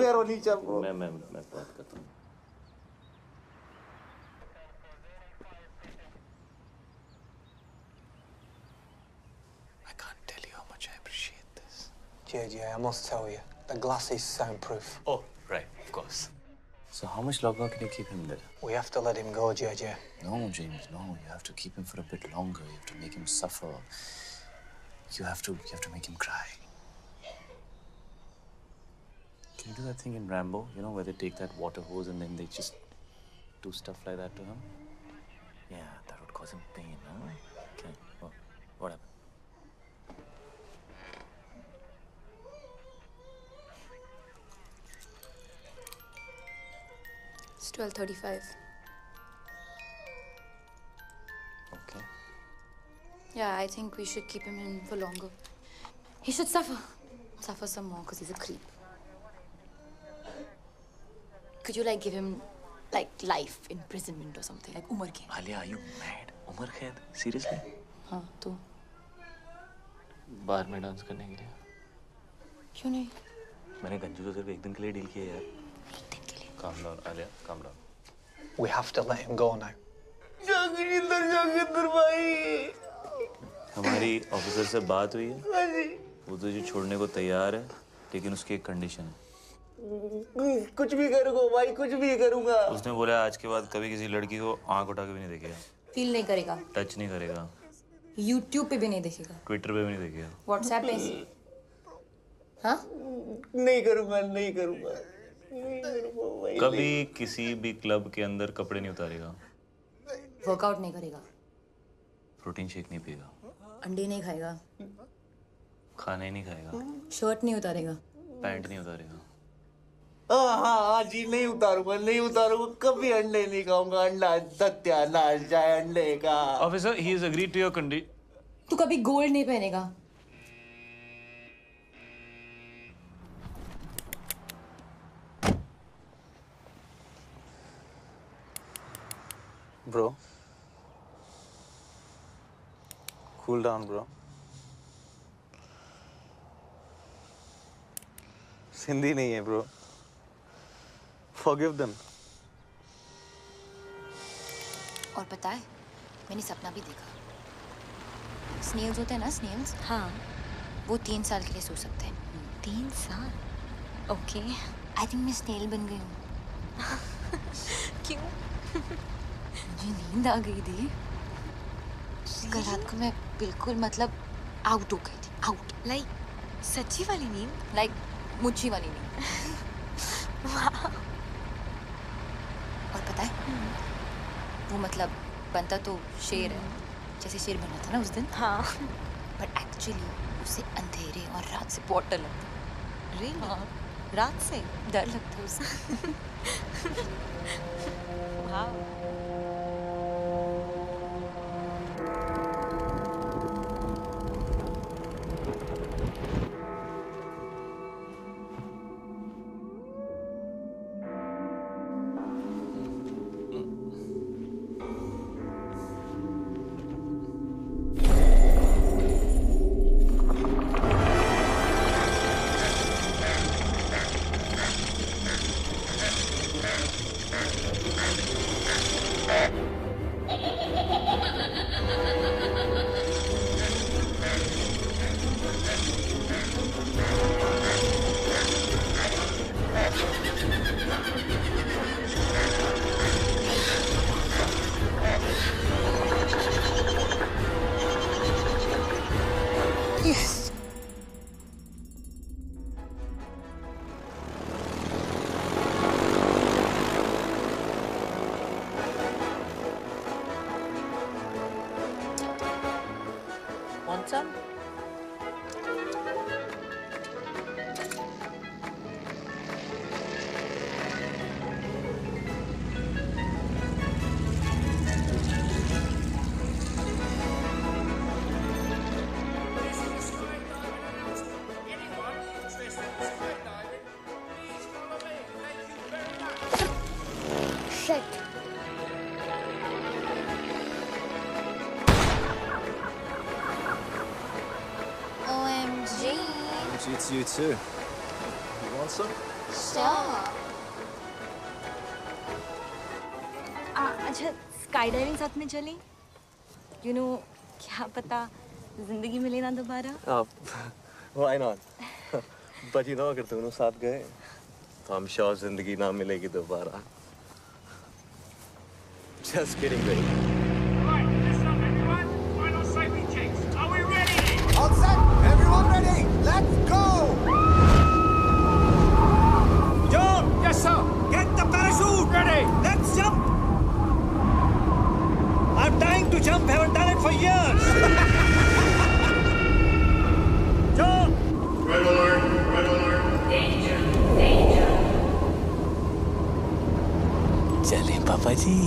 Fair होनी चाहिए। मैं बात करता हूँ। I can't tell you how much I appreciate this. JJ, I must tell you, the glass is soundproof. Oh, right, of course. So how much longer can you keep him there? We have to let him go, JJ. No, James, no. You have to keep him for a bit longer. You have to make him suffer. You have to make him cry. Can you do that thing in Rambo? You know, where they take that water hose and then they just do stuff like that to him? Yeah, that would cause him pain, huh? Okay. Well, what happened? It's 12:35. Okay. Yeah, I think we should keep him in for longer. He should suffer some more because he's a creep. Could you give him life imprisonment or something, like Umar Khaid? Alia, are you mad? Umar Khaid? Seriously? हाँ, तो बार में dance करने के लिए? क्यों नहीं? मैंने गंजू को सिर्फ एक दिन के लिए डील किया यार। Calm down, Alia. Calm down. We have to let him go now. Joginder भाई। हमारी ऑफिसर से बात हुई है। हाँ जी। वो तुझे छोड़ने को तैयार है, लेकिन उसकी एक कंडीशन है। कुछ भी करूँगा भाई, कुछ भी करूँगा। उसने बोला आज के बाद कभी किसी लड़की को आंख उठा के भी नहीं देखेगा। फील नहीं करेगा। टच नहीं करेगा। YouTube पे भी नहीं देखेगा। ट्विटर पे भी नहीं देखेगा। WhatsApp पे? हाँ? नहीं करूँगा। कभी किसी भी क्लब के अंदर कपड़े नहीं उतारेगा। वर्कआउट नहीं करेगा। प्रोटीन शेक नहीं पिएगा। अंडे नहीं खाएगा। खाना ही नहीं खाएगा। शर्ट नहीं उतारेगा। पैंट नहीं उतारेगा। हाँ जी, नहीं उतारूंगा। कभी अंडे नहीं खाऊंगा। अंडा सत्यानाश जाए अंडे का। Officer, he has agreed to your condition. तू कभी गोल्ड नहीं पहनेगा। Bro, cool down, bro. Sindhi नहीं है ब्रो। Forgive them. और पता है मैंने सपना भी देखा। स्नेल्स होते हैं ना, स्नेल्स। हाँ। वो 3 साल के लिए सो सकते हैं। 3 साल? ओके। आई थिंक मैं स्नेल बन गई हूँ। क्यों? मुझे नींद आ गई थी। कल रात को मैं बिल्कुल मतलब आउट हो गई थी। आउट। लाइक सच्ची वाली नींद? लाइक मुच्छी वाली नींद। और पता है वो मतलब बनता तो शेर है, जैसे शेर बना था ना उस दिन। हाँ। बट एक्चुअली उसे अंधेरे और रात से बहुत डर लगता। रियली? हाँ। रात से डर लगता है उसे। वाह। Want some? It's you too. You want some? Stop. अच्छा स्काई डाइविंग साथ में चलें? You know, क्या पता जिंदगी मिले ना दोबारा? Why not? But you know, अगर दोनों साथ गए तो I'm sure जिंदगी ना मिलेगी दोबारा. Just kidding, baby. Right, listen up, everyone. Final safety checks. Are we ready? All set. Everyone ready? Let's go. John! Yes, sir. Get the parachute ready. Let's jump. I'm dying to jump. Haven't done it for years. John! Red alert. Red alert. Danger. Danger. चलें पापा जी।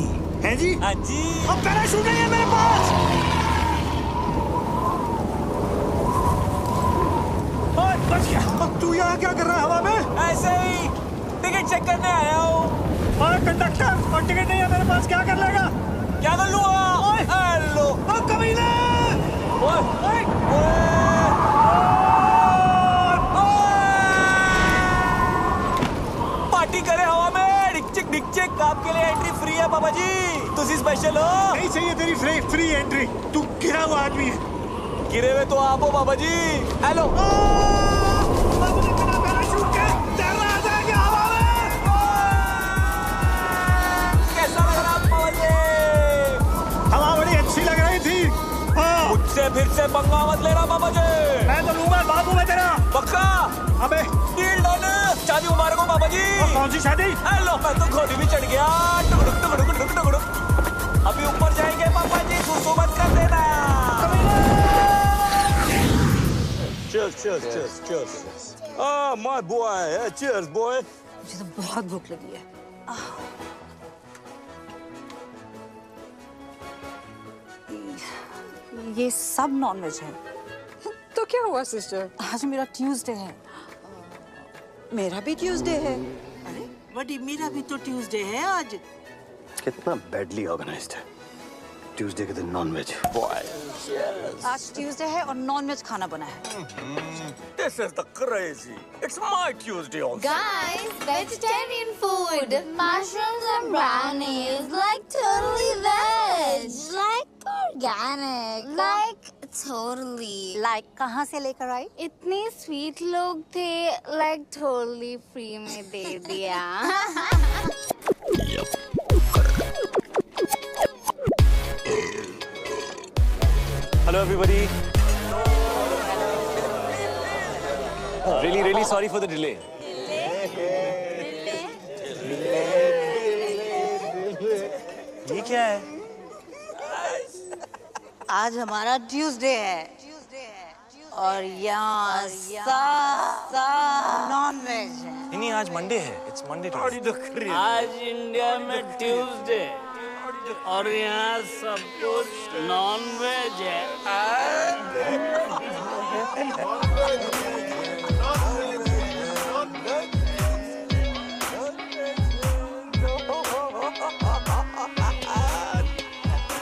हैं जी? हाँ जी। अब parachute नहीं है मेरे पास। ओए, बच गया। अब तू यहाँ क्या कर रहा है हवा में? ऐसे ही टिकट चेक करने आया हूँ। और कंडक्टर, और टिकट नहीं है मेरे पास, क्या कर लेगा? क्या कर लूँगा? हेलो। अब कमीने! पार्टी करे हवा में। डिक चिक आपके लिए एंट्री फ्री है पापा जी। तुसी स्पेशल हो। नहीं चाहिए तेरी फ्री एंट्री। तू गिरा हुआ आदमी है। गिरे हुए तो आप हो पापा जी। हेलो। पैराशूट के तैर रहा था क्या हवा में? कैसा लग रहा पापा जी? हवा बड़ी अच्छी लग रही थी। हाँ। मुझसे फिर से पंगा मत लेना पापा जी। मैं तो लूंगा बाबू में तेरा। पक्का? अबे डील डन। शादी मुबारक हो पापा जी। कौन सी शादी? हेलो, मैं तो घोड़ी भी चढ़ गया। टुकड़ुक टुकड़ुक टुकड़ुक टुकड़ुक। अभी ऊपर जाएंगे पापा जी, सुसु मत कर देना। Cheers, cheers, cheers, cheers. Ah, my boy. Yeah, cheers, boy. मुझे तो बहुत भूख लगी है। ये सब नॉनवेज है। तो क्या हुआ सिस्टर? आज मेरा ट्यूसडे है। मेरा भी ट्यूसडे है। बड़ी मेरा भी तो ट्यूसडे है आज। कितना बैडली ऑर्गेनाइज्ड है। ट्यूसडे के दिन नॉनवेज। आज ट्यूसडे है और नॉनवेज खाना बना है। This is the crazy. It's my Tuesday also. Guys, vegetarian food. Mushrooms and brownies. Like totally veg. Like organic. Like totally. Like कहाँ से लेकर आई? इतने स्वीट लोग थे, like totally free में दे दिया। Hello everybody. Really sorry for the delay. ये क्या है? आज हमारा ट्यूसडे है और यहाँ नॉनवेज है। नहीं आज मंडे है। It's Monday today. आज इंडिया में ट्यूसडे और यहाँ सब कुछ नॉन वेज है।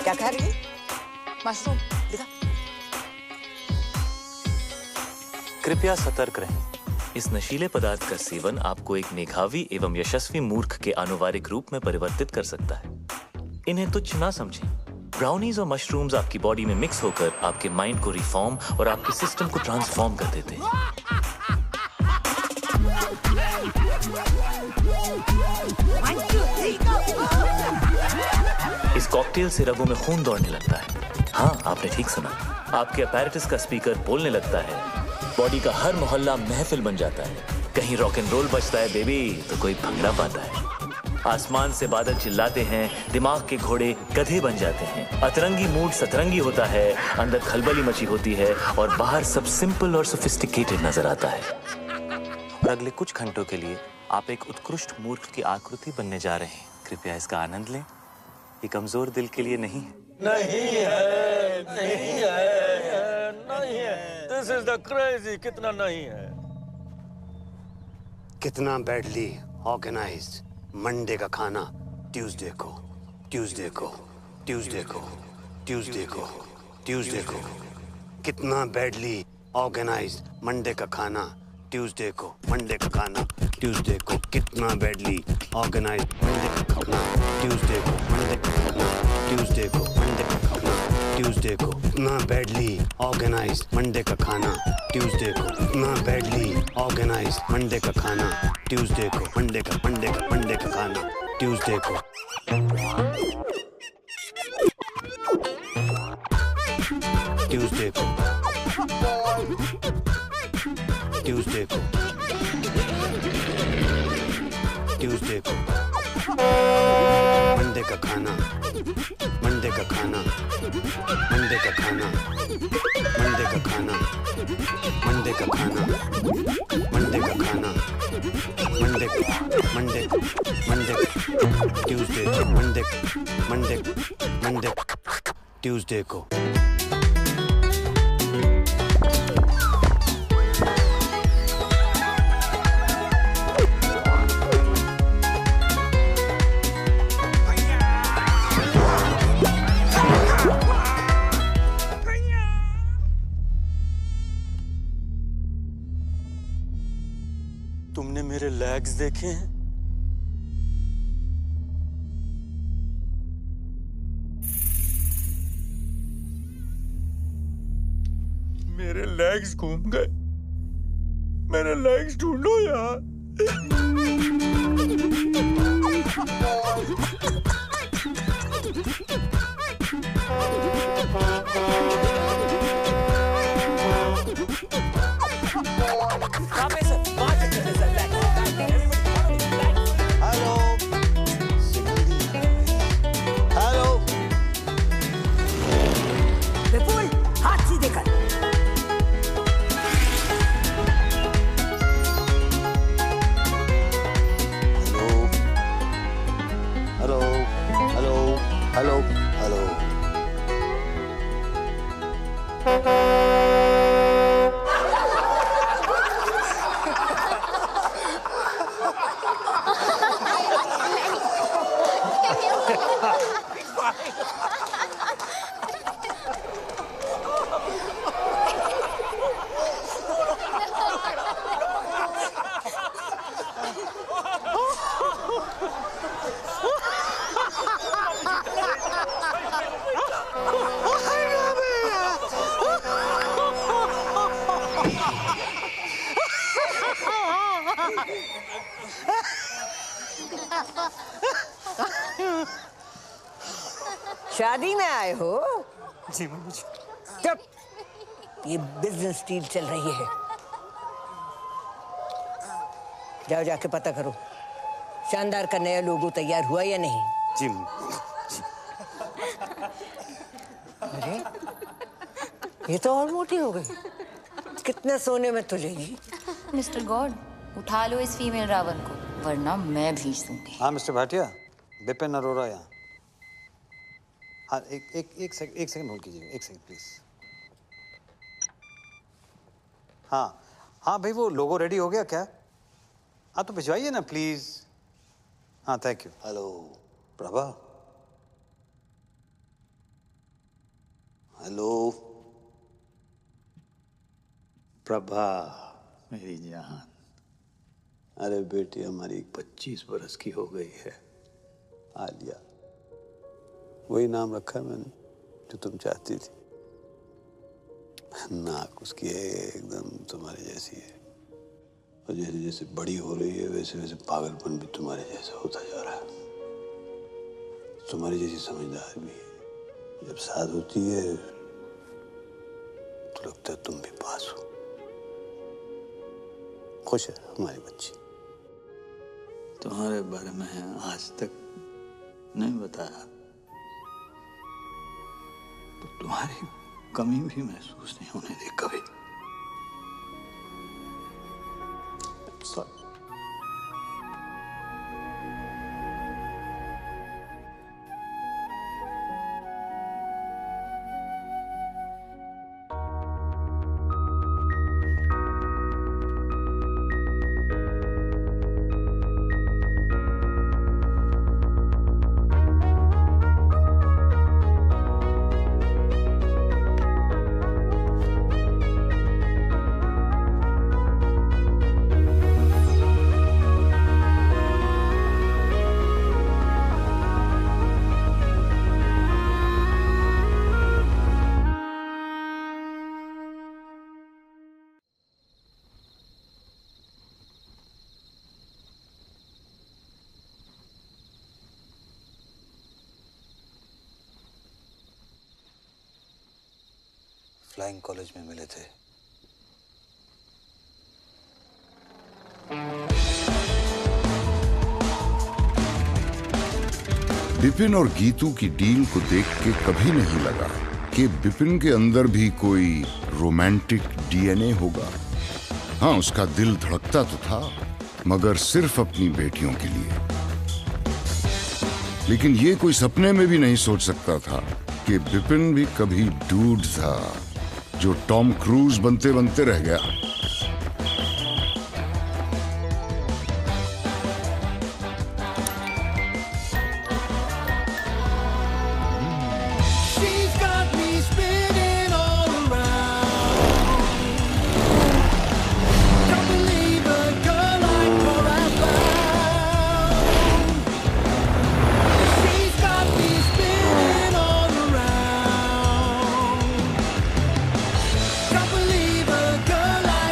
क्या खा रही है? मशरूम। दिखा। कृपया सतर्क रहें। इस नशीले पदार्थ का सेवन आपको एक मेधावी एवं यशस्वी मूर्ख के आनुवारिक रूप में परिवर्तित कर सकता है। इन्हें तुच्छ ना समझें। ब्राउनीज और मशरूम्स आपकी बॉडी में मिक्स होकर आपके माइंड को रिफॉर्म और आपके सिस्टम को ट्रांसफॉर्म कर देते हैं। इस कॉकटेल से रगों में खून दौड़ने लगता है। हाँ, आपने ठीक सुना। आपके अपैरेटस का स्पीकर बोलने लगता है। बॉडी का हर मोहल्ला महफिल बन जाता है। कहीं रॉक एंड रोल बजता है बेबी तो कोई भंगड़ा पाता है। आसमान से बादल चिल्लाते हैं, दिमाग के घोड़े गधे बन जाते हैं। अतरंगी मूड सतरंगी होता है, अंदर खलबली मची होती है और बाहर सब सिंपल और सोफिस्टिकेटेड नजर आता है। और अगले कुछ घंटों के लिए आप एक उत्कृष्ट मूर्ख की आकृति बनने जा रहे हैं। कृपया इसका आनंद लें। ये कमजोर दिल के लिए नहीं है। नहीं है, नहीं है, नहीं है। This is the crazy. कितना नहीं है? कितना बैडली ऑर्गेनाइज्ड मंडे का खाना ट्यूसडे को, ट्यूसडे को, ट्यूसडे को, ट्यूसडे को, ट्यूसडे को। कितना बैडली ऑर्गेनाइज्ड मंडे का खाना ट्यूसडे को, मंडे का खाना ट्यूसडे को। कितना बैडली ऑर्गेनाइज्ड मंडे का खाना ट्यूसडे को, मंडे का खाना ट्यूसडे को, मंडे का खाना ट्यूसडे को। कितना बैडली ऑर्गेनाइज्ड मंडे का खाना ट्यूसडे को। कितना बैडली ऑर्गेनाइज्ड मंडे का खाना ट्यूसडे को, मंडे का खाना ट्यूसडे को। ट्यूसडे को, ट्यूसडे को, ट्यूसडे को। मंडे का खाना, मंडे का खाना, मंडे का खाना, मंडे का खाना, मंडे का खाना, मंडे का खाना, Monday Monday Monday Tuesday, Monday Monday Monday Tuesday को। तुमने मेरे लेग्स देखे हैं? मेरे लेग्स घूम गए। मेरे लेग्स ढूंढो यार। विपुल, हाथ सीधे कर। Hello hello hello hello. शादी में आए हो? जी मम्मी जी। चुप, ये बिजनेस डील चल रही है। जाओ जाके पता करो शानदार का नया लोगो तैयार हुआ या नहीं। जी। अरे ये तो और मोटी हो गई। कितने सोने में तुलेगी? मिस्टर गॉड, उठा लो इस फीमेल रावण को, वरना मैं भेज दूंगी। हाँ मिस्टर भाटिया, बिपिन अरोरा यहाँ। हाँ एक सेकंड होल्ड कीजिए, एक सेकंड प्लीज। हाँ भाई, वो लोगो रेडी हो गया क्या? हाँ तो भिजवाइए ना प्लीज। हाँ thank you. Hello Prabha. Hello Prabha मेरी जान। अरे बेटी हमारी 25 बरस की हो गई है, आलिया। वही नाम रखा है मैंने जो तुम चाहती थी। नाक उसकी एकदम तुम्हारे जैसी है, और जैसे जैसे बड़ी हो रही है वैसे वैसे पागलपन भी तुम्हारे जैसा होता जा रहा है। तुम्हारी जैसी समझदार भी है। जब साथ होती है तो लगता है तुम भी पास हो। खुश है हमारी बच्ची। तुम्हारे बारे में आज तक नहीं बताया तो तुम्हारी कमी भी महसूस नहीं होने दी कभी। फ्लाइंग कॉलेज में मिले थे। बिपिन और गीतू की डील को देख के कभी नहीं लगा कि बिपिन के अंदर भी कोई रोमांटिक डीएनए होगा। हाँ, उसका दिल धड़कता तो था, मगर सिर्फ अपनी बेटियों के लिए। लेकिन ये कोई सपने में भी नहीं सोच सकता था कि बिपिन भी कभी डूड था जो टॉम क्रूज बनते बनते रह गया। Can't believe a girl like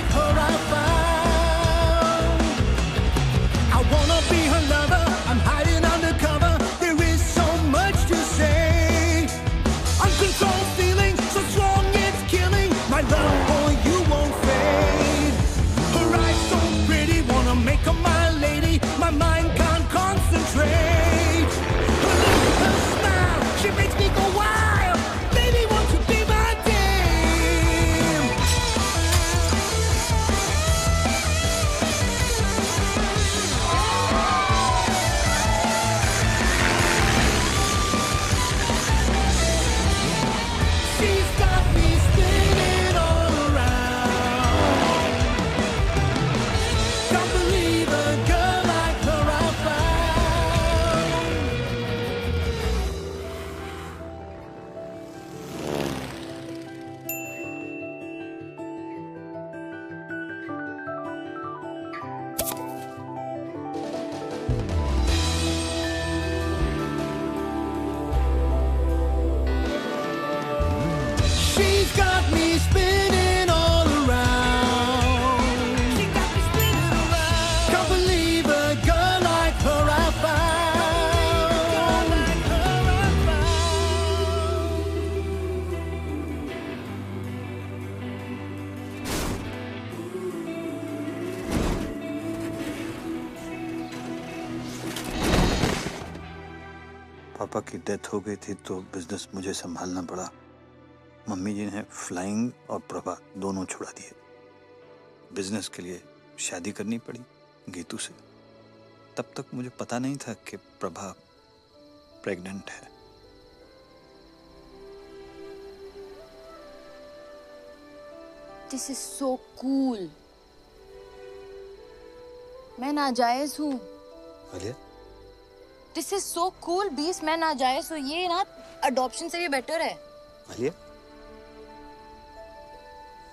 पापा की डेथ हो गई थी तो बिजनेस मुझे संभालना पड़ा। मम्मी जी ने फ्लाइंग और प्रभा दोनों छुड़ा दिए। बिजनेस के लिए शादी करनी पड़ी गीतू से। तब तक मुझे पता नहीं था कि प्रभा प्रेग्नेंट है। This is so cool. मैं नाजायज हूँ। Alia? This is so cool, बीस मैं नाजायज हूँ। ये ना अडॉप्शन से भी बेटर है। आलिया?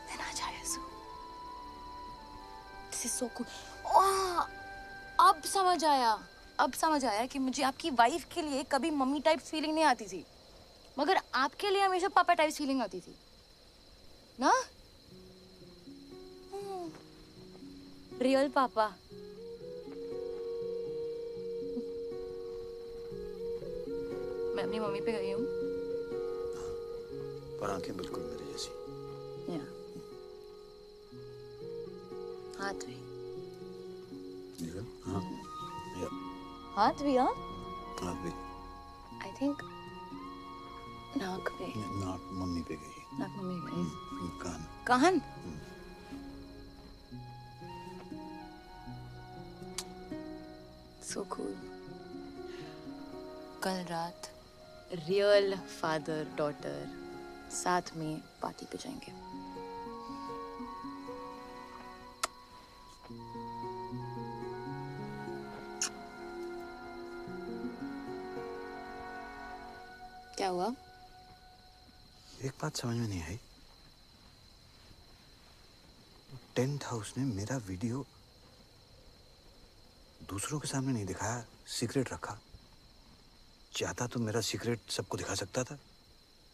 मैं नाजायज हूँ। This is so cool. ओह, अब समझ आया। अब समझ आया कि मुझे आपकी वाइफ के लिए कभी मम्मी टाइप फीलिंग नहीं आती थी, मगर आपके लिए हमेशा पापा टाइप फीलिंग आती थी, ना? रियल पापा। मैं अपनी मम्मी पे गई हूँ। पर आंखें बिल्कुल मेरे जैसी। या। हाथ भी। हाँ। या। हाथ भी, हाँ? हाथ भी। I think नाक पे। नाक मम्मी पे गई। नाक मम्मी पे गई। कान। कान? So cool. कल रात रियल फादर डॉटर साथ में पार्टी पे जाएंगे। क्या हुआ? एक बात समझ में नहीं आई। टेंट हाउस ने मेरा वीडियो दूसरों के सामने नहीं दिखाया, सीक्रेट रखा। चाहता तो मेरा सीक्रेट सबको दिखा सकता था,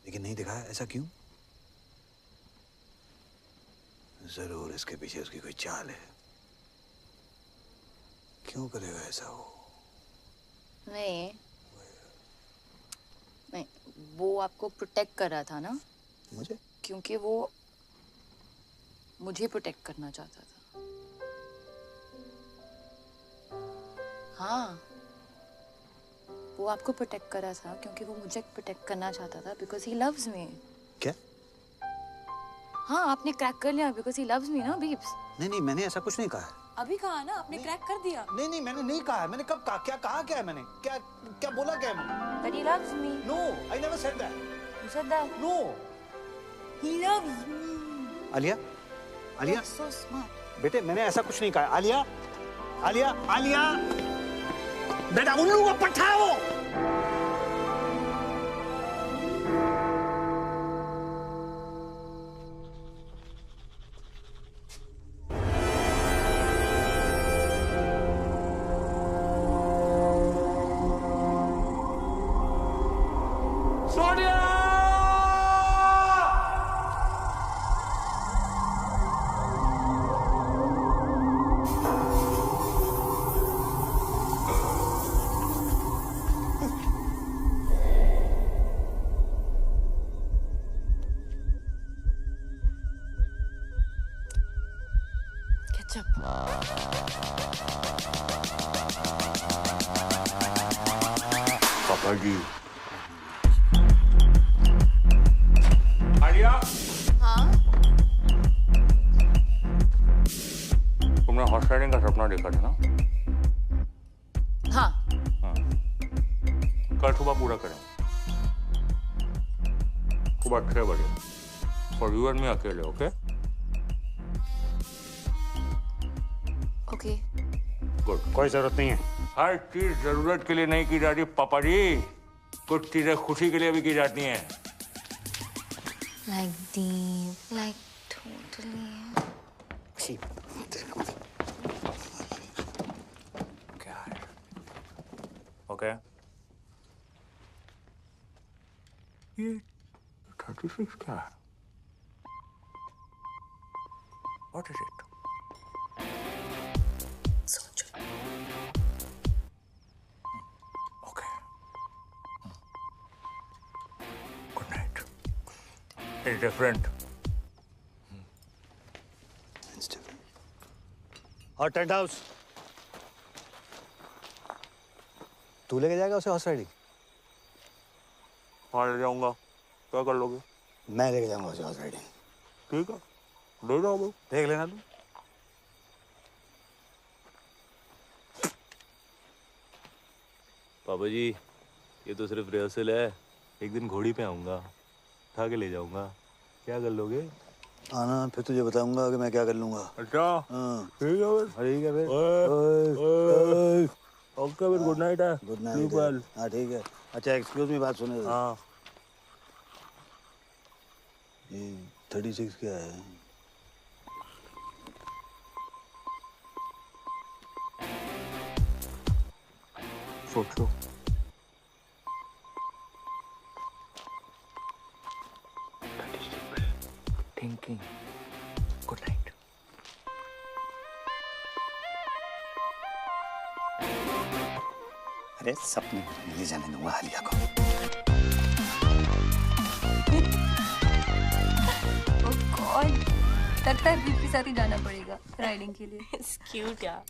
लेकिन नहीं दिखाया। ऐसा क्यों? जरूर इसके पीछे उसकी कोई चाल है। क्यों करेगा ऐसा वो? नहीं, वो आपको प्रोटेक्ट कर रहा था ना? मुझे? क्योंकि वो मुझे प्रोटेक्ट करना चाहता था। हाँ, वो आपको प्रोटेक्ट कर रहा था क्योंकि वो मुझे प्रोटेक्ट करना चाहता था, because he loves me. क्या? हाँ, आपने क्रैक कर लिया because he loves me ना, बीप्स? नहीं, मैंने ऐसा कुछ नहीं कहा है। अभी कहा ना, आपने क्रैक कर दिया। नहीं, मैंने नहीं कहा है। मैंने कब कहा? क्या कहा? क्या है मैंने? क्या बोला क्या है मैंने? That he loves me. No, I never said that. You said that. No. He loves me. Alia? Alia? You're so smart. बेटे, मैंने ऐसा कुछ नहीं कहा। आलिया? बेटा, उल्लू को पठाओ। पापा जी। आलिया? हाँ? तुमने हॉर्स राइडिंग का सपना देखा था ना? हाँ। कल सुबह पूरा करेंगे। सुबह 6 बजे। For you and me अकेले, ओके? ओके। गुड। कोई जरूरत नहीं है। हर चीज जरूरत के लिए नहीं की जाती पापा जी, कुछ चीजें खुशी के लिए भी की जाती हैं। Like deep, like totally. क्या है? ओके। ये 36 क्या है? What is it? सोचो। It's different. It's different. और टेंट हाउस? तू लेके जाएगा उसे हॉर्स राइडिंग? हाँ ले जाऊंगा। क्या कर लोगे? मैं लेके जाऊंगा उसे हॉर्स राइडिंग। ठीक है, ले जाओ भाई। देख लेना तुम। पापा जी, ये तो सिर्फ रिहर्सल है। एक दिन घोड़ी पे आऊंगा, उठा के ले जाऊंगा। क्या कर लोगे? आना, फिर तुझे बताऊंगा कि मैं क्या कर लूंगा। अच्छा, हाँ ठीक है फिर। ठीक है फिर। ओके फिर, गुड नाइट है। Good night. हाँ ठीक है। अच्छा एक्सक्यूज मी, बात सुने। हाँ। ये 36 क्या है? सोच लो। थिंकिंग। Good night. अरे सपने में ले जाने दूंगा आलिया को। ओह गॉड, लगता है बीप के साथ ही जाना पड़ेगा राइडिंग के लिए। It's cute यार।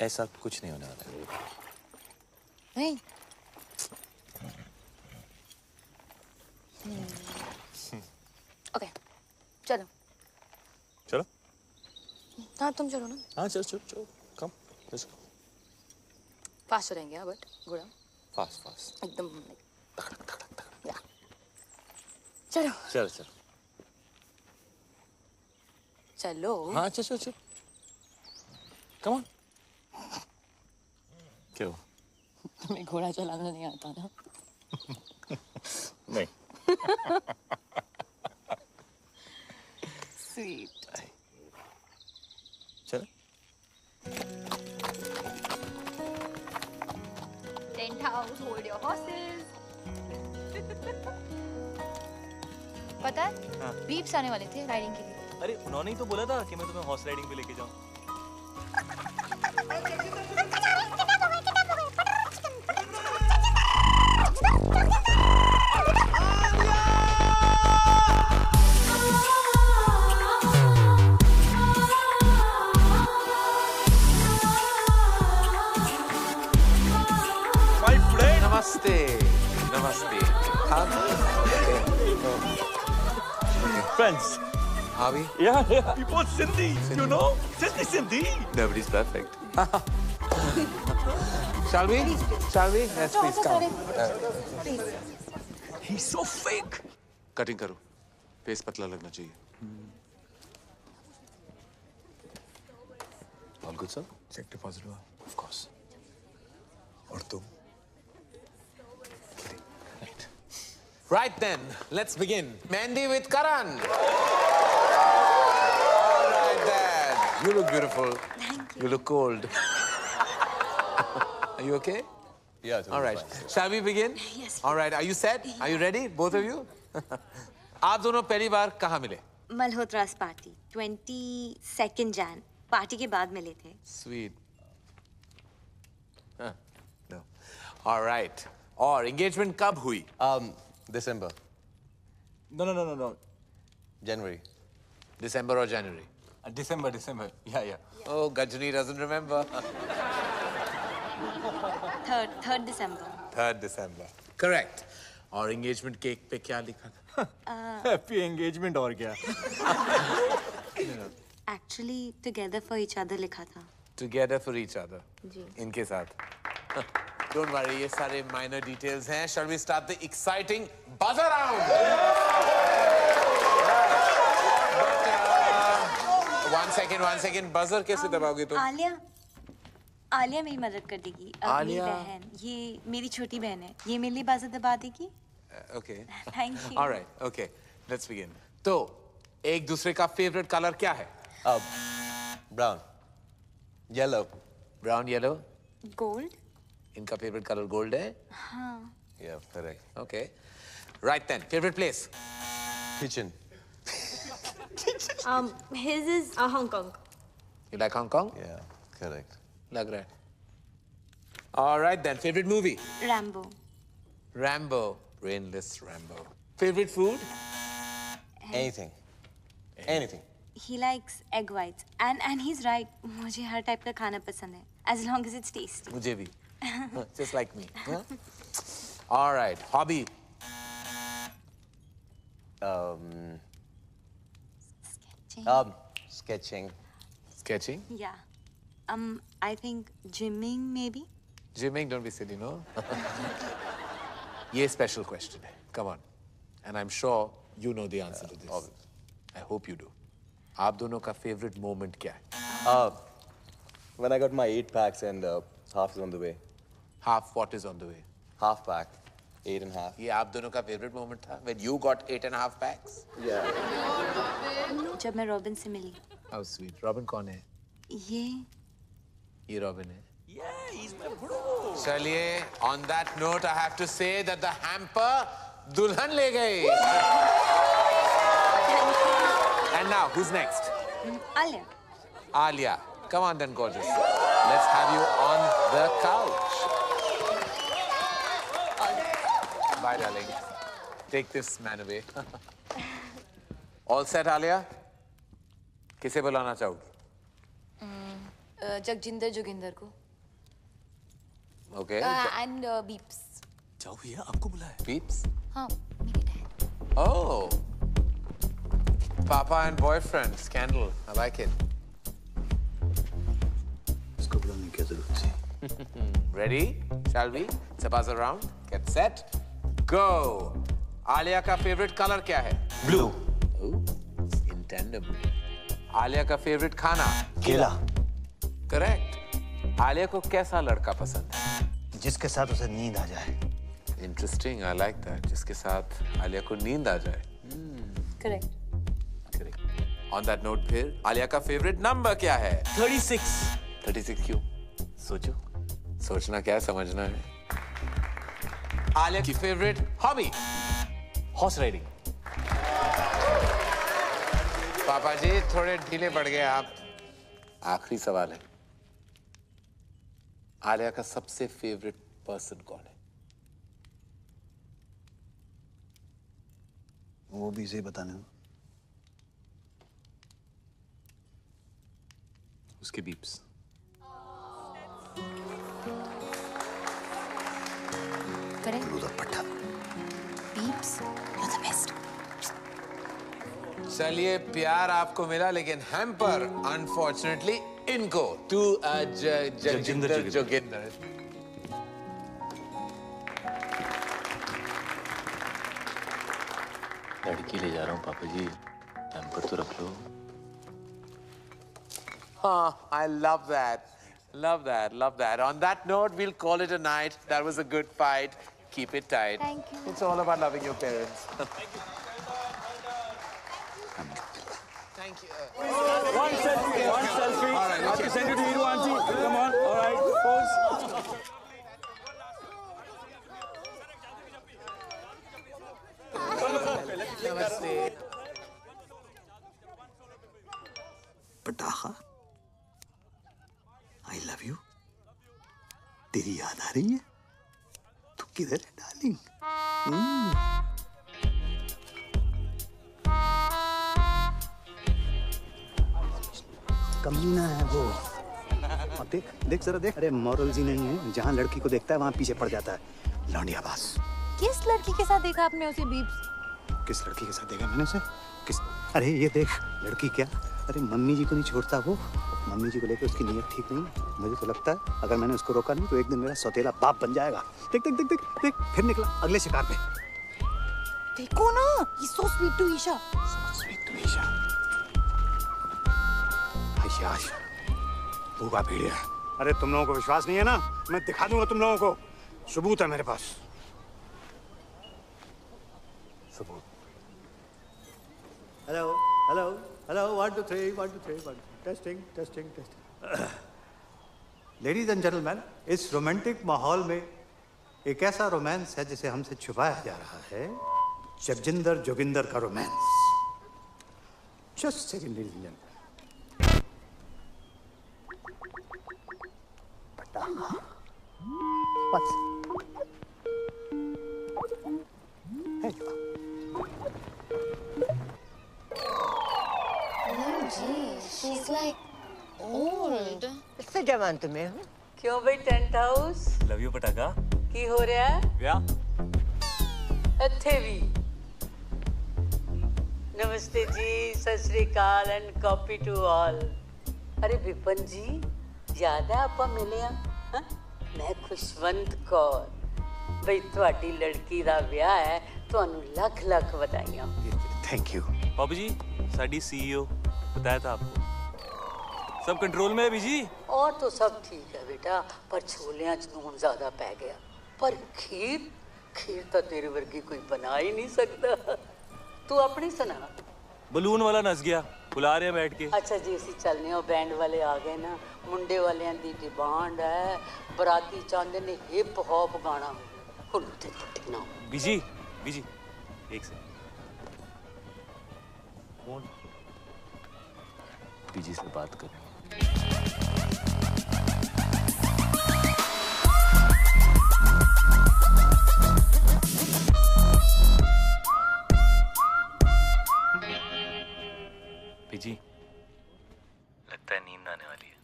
ऐसा कुछ नहीं होने वाला है। नहीं। ओके, चलो। चलो। हाँ तुम चलो ना। हाँ चलो चलो चलो, कम, लेट्स गो। फास्ट चलेंगे हाँ, बट गुड़ा। Fast fast. एकदम या। चलो। चलो चलो। चलो। हाँ चलो चलो चलो। Come on. क्यों? तुम्हें घोड़ा चलाना नहीं आता ना? नहीं। स्वीट। चलो। Tent house, hold your horses. पता है? हाँ। बीप्स आने वाले थे राइडिंग के लिए। अरे उन्होंने ही तो बोला था कि मैं तुम्हें हॉर्स राइडिंग पे लेके जाऊं। Namaste. Namaste. Friends. Harvey? Yeah, yeah. We both Sindhi, you know? Sindhi. Nobody's perfect. Shall we? Shall we? Yes, please come. He's so fake. Cutting करो. फेस पतला लगना चाहिए. All good, sir? Cheque deposit हुआ. Of course. और तुम? Right then, let's begin. Mehndi with Karan. All right, Dad. You look beautiful. Thank you. You look cold. Are you okay? Yeah. All right. Shall we begin? Yes. All right. Are you set? Are you ready, both of you? आप दोनों पहली बार कहाँ मिले? Malhotra's party 22nd Jan party के बाद मिले थे. Sweet. Huh. No. All right. और engagement कब हुई? December. No. January. December or January? December. Yeah. Oh, Gajni doesn't remember. 3rd December. 3rd December. Correct. और engagement cake पे क्या लिखा था? Happy engagement और क्या? Actually, together for each other लिखा था. Together for each other. जी. इनके साथ. Don't worry, ये सारे minor details हैं. Shall we start the exciting buzzer round? One second. Buzzer कैसे दबाओगे तुम? आलिया मेरी मदद कर देगी. मेरी बहन, ये मेरी छोटी बहन है. ये मेरे लिए बाज़र दबा देगी. Okay. Thank you. All right. Okay. Let's begin. तो एक दूसरे का favorite color क्या है? Brown. Yellow. Brown, yellow. Gold. इनका favorite color gold है? हाँ. Yeah, correct. Okay. Right then. Favorite place? Kitchen. His is Hong Kong. You like Hong Kong? Yeah, correct. लग रहा है. All right then. Favorite movie? Rambo. Brainless Rambo. Favorite food? Anything. He likes egg whites. And he's right. मुझे हर type का खाना पसंद है. As long as it's tasty. मुझे भी. Just like me. Huh? All right. Hobby? Sketching. Sketching? Yeah. I think gymming maybe. Gymming? Don't be silly, no? ये special question है. Come on. And I'm sure you know the answer to this. Obviously. I hope you do. आप दोनों का favorite moment क्या है? When I got my 8 packs and half is on the way. Half what is on the way? Half pack. 8.5. ये आप दोनों का favorite moment था? When you got 8.5 packs? Yeah. जब मैं रॉबिन से मिली. How sweet. Robin कौन है? ये Robin है. Yeah, he's my bro. चलिए, on that note, I have to say that the hamper दुल्हन ले गई. And now, who's next? Alia. Come on then, gorgeous. Let's have you on the couch. Bye, darling. Take this man away. All set, Alia? किसे बुलाना चाहोगी? जगजिंदर जोगिंदर को. Okay. And Beeps. जाओ भैया, आपको बुलाया. Beeps? हाँ, मेरे dad. Oh. Papa and boyfriend, scandal. I like it. इसको बुलाने की जरूरत थी. Ready? Shall we? It's a buzzer round. Get set. Go. Alia का favorite color क्या है? Blue. Oh, in tandem. Alia का favorite खाना? केला. Correct. Alia को कैसा लड़का पसंद है? जिसके साथ उसे नींद आ जाए. Interesting. I like that. जिसके साथ Alia को नींद आ जाए. Correct. Correct. On that note फिर Alia का favorite number क्या है? 36. 36 क्यों? सोचो. सोचना क्या है, समझना है. Alia की favorite hobby? Horse riding. पापा जी थोड़े ढीले पड़ गए आप. आखिरी सवाल है. आलिया का सबसे फेवरेट पर्सन कौन है? वो भी इसे बताने दो. उसके beeps. Beeps, you're the best. चलिए प्यार आपको मिला लेकिन हैम्पर अनफॉर्चुनेटली इनको टू जगजिंदर जोगिंदर. डैडी अकेले जा रहा हूँ पापा जी, पैम्पर तो रख लो। I love that. Love that. Love that. On that note, we'll call it a night. That was a good fight. Keep it tight. Thank you. It's all about loving your parents. Thank you. One selfie. All right, I have to send it to you, auntie. Come on. All right. Pose. Namaste. पटाखा, I love you. तेरी याद आ रही है? तू किधर है darling? कमीना है वो। अब देख देख जरा देख। अरे मॉरल जी नहीं है, जहाँ लड़की को देखता है वहाँ पीछे पड़ जाता है। लौंडिया बास। किस लड़की के साथ देखा आपने उसे बीप्स? किस लड़की के साथ देखा मैंने उसे? किस? अरे ये देख, लड़की क्या, अरे मम्मी जी को नहीं छोड़ता वो। मम्मी जी को लेकर उसकी नीयत ठीक नहीं। मुझे तो लगता है अगर मैंने उसको रोका नहीं तो एक दिन मेरा सौतेला बाप बन जाएगा। देख देख देख देख देख, फिर निकला अगले शिकार पे। देखो ना, he's so sweet to Isha. Sweet to Isha. आयश, भूखा भेड़िया। अरे तुम लोगों को विश्वास नहीं है ना? मैं दिखा दूंगा तुम लोगों को। सबूत है मेरे पास। सबूत। Hello hello hello, 1 2 3 1 2 3 1 testing testing testing. Ladies and gentleman, इस रोमांटिक माहौल में एक ऐसा रोमांस है जिसे हमसे छुपाया जा रहा है। जगजिंदर जोगिंदर का romance. Just second ladies and gentleman. पटाखा। What's Hey. She's like old. इससे जवान तुम्हें हूँ। क्यों भाई टेंट हाउस लव यू पटाखा। की हो रहा है? क्या? ਇੱਥੇ ਵੀ नमस्ते जी, सत श्री अकाल एंड कॉपी टू ऑल। अरे विपन जी, याद है ਆਪਾਂ ਮਿਲੇ ਆ? मैं खुशवंत कौर। ਬਈ ਤੁਹਾਡੀ ਲੜਕੀ ਦਾ ਵਿਆਹ ਹੈ, ਤੁਹਾਨੂੰ ਲੱਖ ਲੱਖ ਵਧਾਈਆਂ। Thank you. पापा जी, साडी सीईओ बताया था आपको, सब कंट्रोल में है बीजी। और तो सब ठीक है बेटा, पर छोलियां च नून ज्यादा पै गया। पर खीर खीर तो तेरे वर्गी कोई बना ही नहीं सकता। तू अपनी सुना। बलून वाला नस गया, बुला रहे हैं बैठ के। अच्छा जी, ਅਸੀਂ ਚੱਲਨੇ ਆ। बैंड वाले आ गए ना, मुंडे वालियां दी डिमांड है, बराती चाहते ने हिप हॉप गाना। हुन ते टुटी ना बीजी बीजी, एक सेकंड। कौन? बीजी से बात कर। बीजी, लगता है नींद आने वाली है।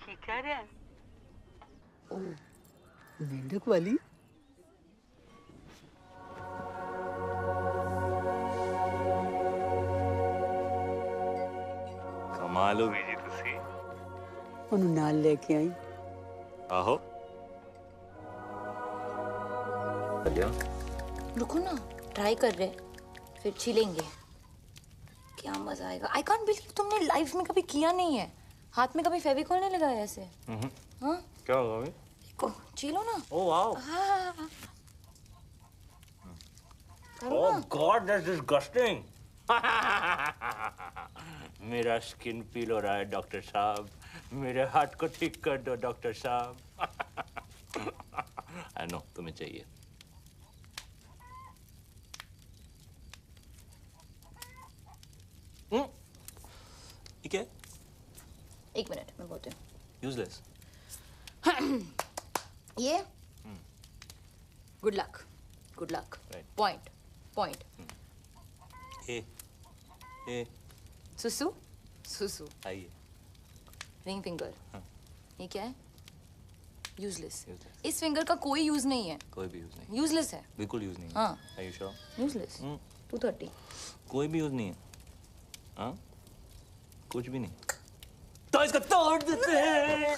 ठीक कह रहे हैं? मेंढक वाली? कमाल हो बीजी तुसी। ਉਹਨੂੰ ਨਾਲ ਲੈ ਕੇ ਆਈ। आहो। रुको ना, ट्राई कर रहे, फिर छीलेंगे। क्या मजा आएगा। आई कांट बिलीव तुमने लाइफ में कभी किया नहीं है। हाथ में कभी फेविकॉल नहीं लगाया ऐसे? हाँ? क्या होगा भाई? देखो, छीलो ना। Oh wow. हाँ। Oh God, that's disgusting. मेरा स्किन पील हो रहा है डॉक्टर साहब, मेरे हाथ को ठीक कर दो डॉक्टर साहब। आई नो तुम्हें चाहिए। ठीक है, एक मिनट मैं बोलती हूँ। यूजलेस। ये good luck, good luck. Point point. ए सुसु सुसु। आइए। Ring finger. ये क्या है? यूजलेस। इस फिंगर का कोई यूज नहीं है। कोई भी यूज नहीं। यूजलेस है। बिल्कुल यूज नहीं है। हाँ। Are you sure? यूजलेस। 230। कोई भी यूज नहीं है। हाँ? कुछ भी नहीं। तो इसको तोड़ देते हैं।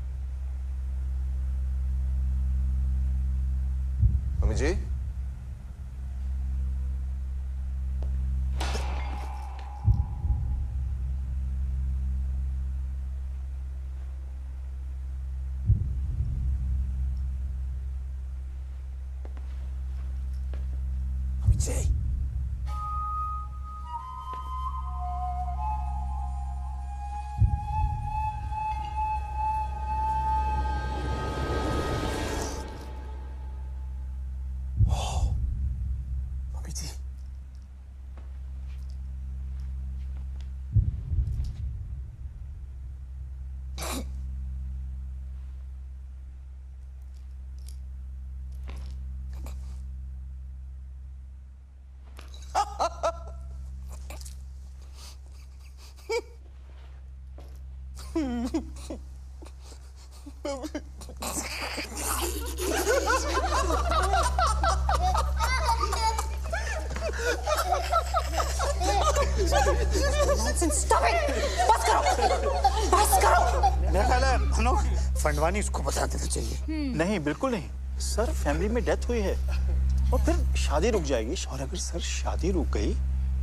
Mummy ji Stop it! बस करो! बस करो! मेरा ख्याल है हम लोग फंडवानी इसको बता देना चाहिए। नहीं बिल्कुल नहीं सर, फैमिली में डेथ हुई है और फिर शादी रुक जाएगी। और अगर सर शादी रुक गई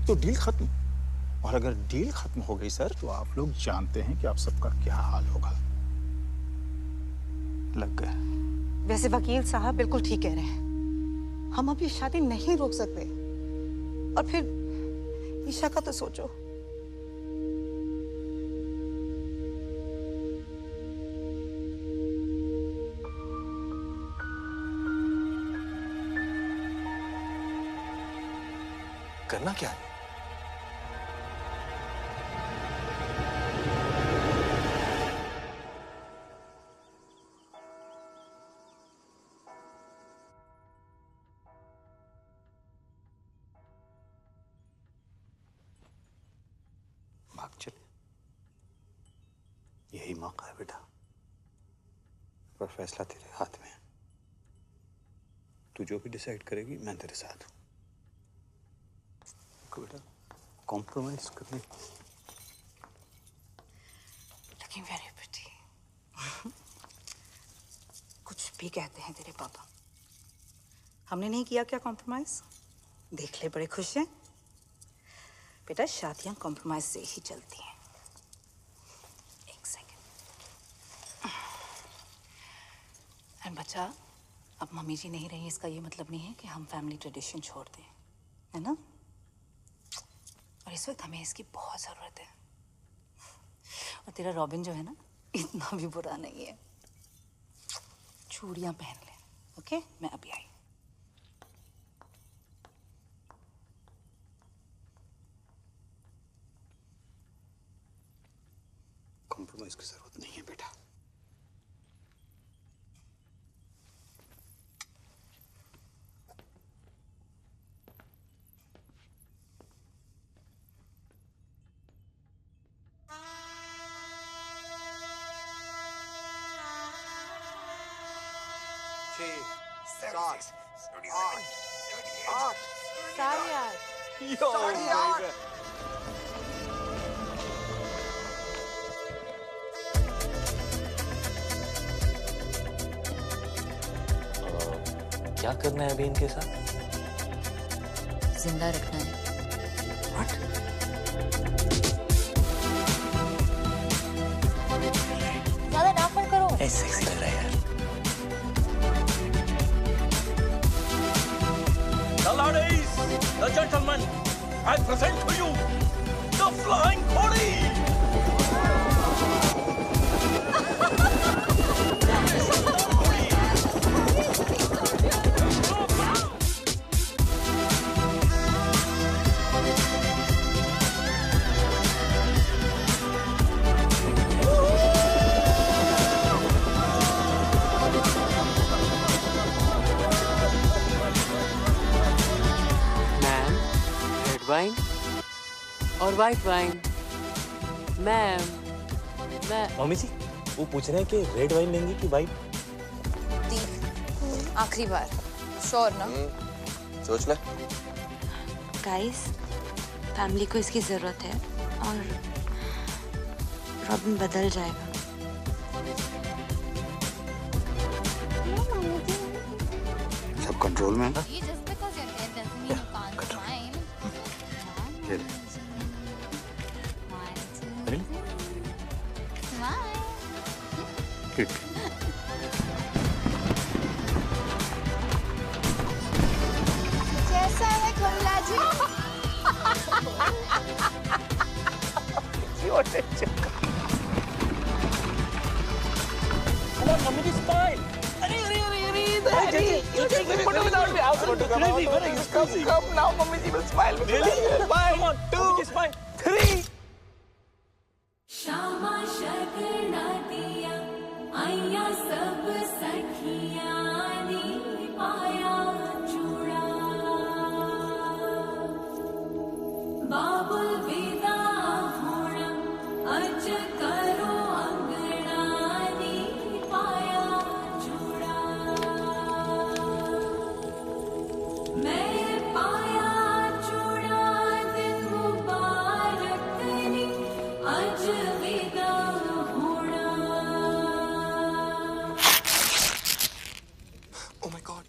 तो डील खत्म, और अगर डील खत्म हो गई सर तो आप लोग जानते हैं कि आप सबका क्या हाल होगा। लग गए। वैसे वकील साहब बिल्कुल ठीक कह रहे हैं, हम अब ये शादी नहीं रोक सकते। और फिर ईशा का तो सोचो। करना क्या है? भाग चले, यही मौका है बेटा, पर फैसला तेरे हाथ में है। तू जो भी डिसाइड करेगी मैं तेरे साथ हूं। बेटा कॉम्प्रोमाइज करने Looking very pretty. कुछ भी कहते हैं तेरे पापा, हमने नहीं किया क्या कॉम्प्रोमाइज? देख ले, बड़े खुश हैं। बेटा शादियां कॉम्प्रोमाइज से ही चलती हैं। एक सेकंड। एंड बच्चा, अब मम्मी जी नहीं रही, इसका ये मतलब नहीं है कि हम फैमिली ट्रेडिशन छोड़ दें, है ना? और इस वक्त हमें इसकी बहुत जरूरत है। और तेरा रॉबिन जो है ना, इतना भी बुरा नहीं है। चूड़ियां पहन ले, ओके? मैं अभी आई। कॉम्प्रोमाइज की जरूरत नहीं है बेटा। क्या करना है अभी इनके साथ? जिंदा रखना है। What? ज्यादा नाक मत करो। ऐसे सेक्सी लग रहा है यार। The ladies, the gentlemen, I present to you the Flying Body. Wine और वाइट वाइन। मैम, मैं मम्मी जी, वो पूछ रहे हैं कि रेड वाइन लेंगी कि वाइट? आखिरी बार, श्योर ना? सोच ले। गाइस, फैमिली को इसकी जरूरत है और रॉबिन बदल जाएगा। सब कंट्रोल में है ना? See, just because you're there doesn't mean you can't smile. ये ले। Smile. ठीक। कैसा है कमला जी? मम्मी की स्माइल। अरे अरे अरे अरे Daddy, you take the photo without me. I was going to come out. Come now, Mummy ji will smile. Really? Come on, 2, 3. Shyama शगना दिया आया सब सखियां नी पाया चूड़ा बाबुल विदा होना अज करो अंगना नी पाया चूड़ा मैं पाया चूड़ा दिन मुबारक नी अज विदा होना Oh my God.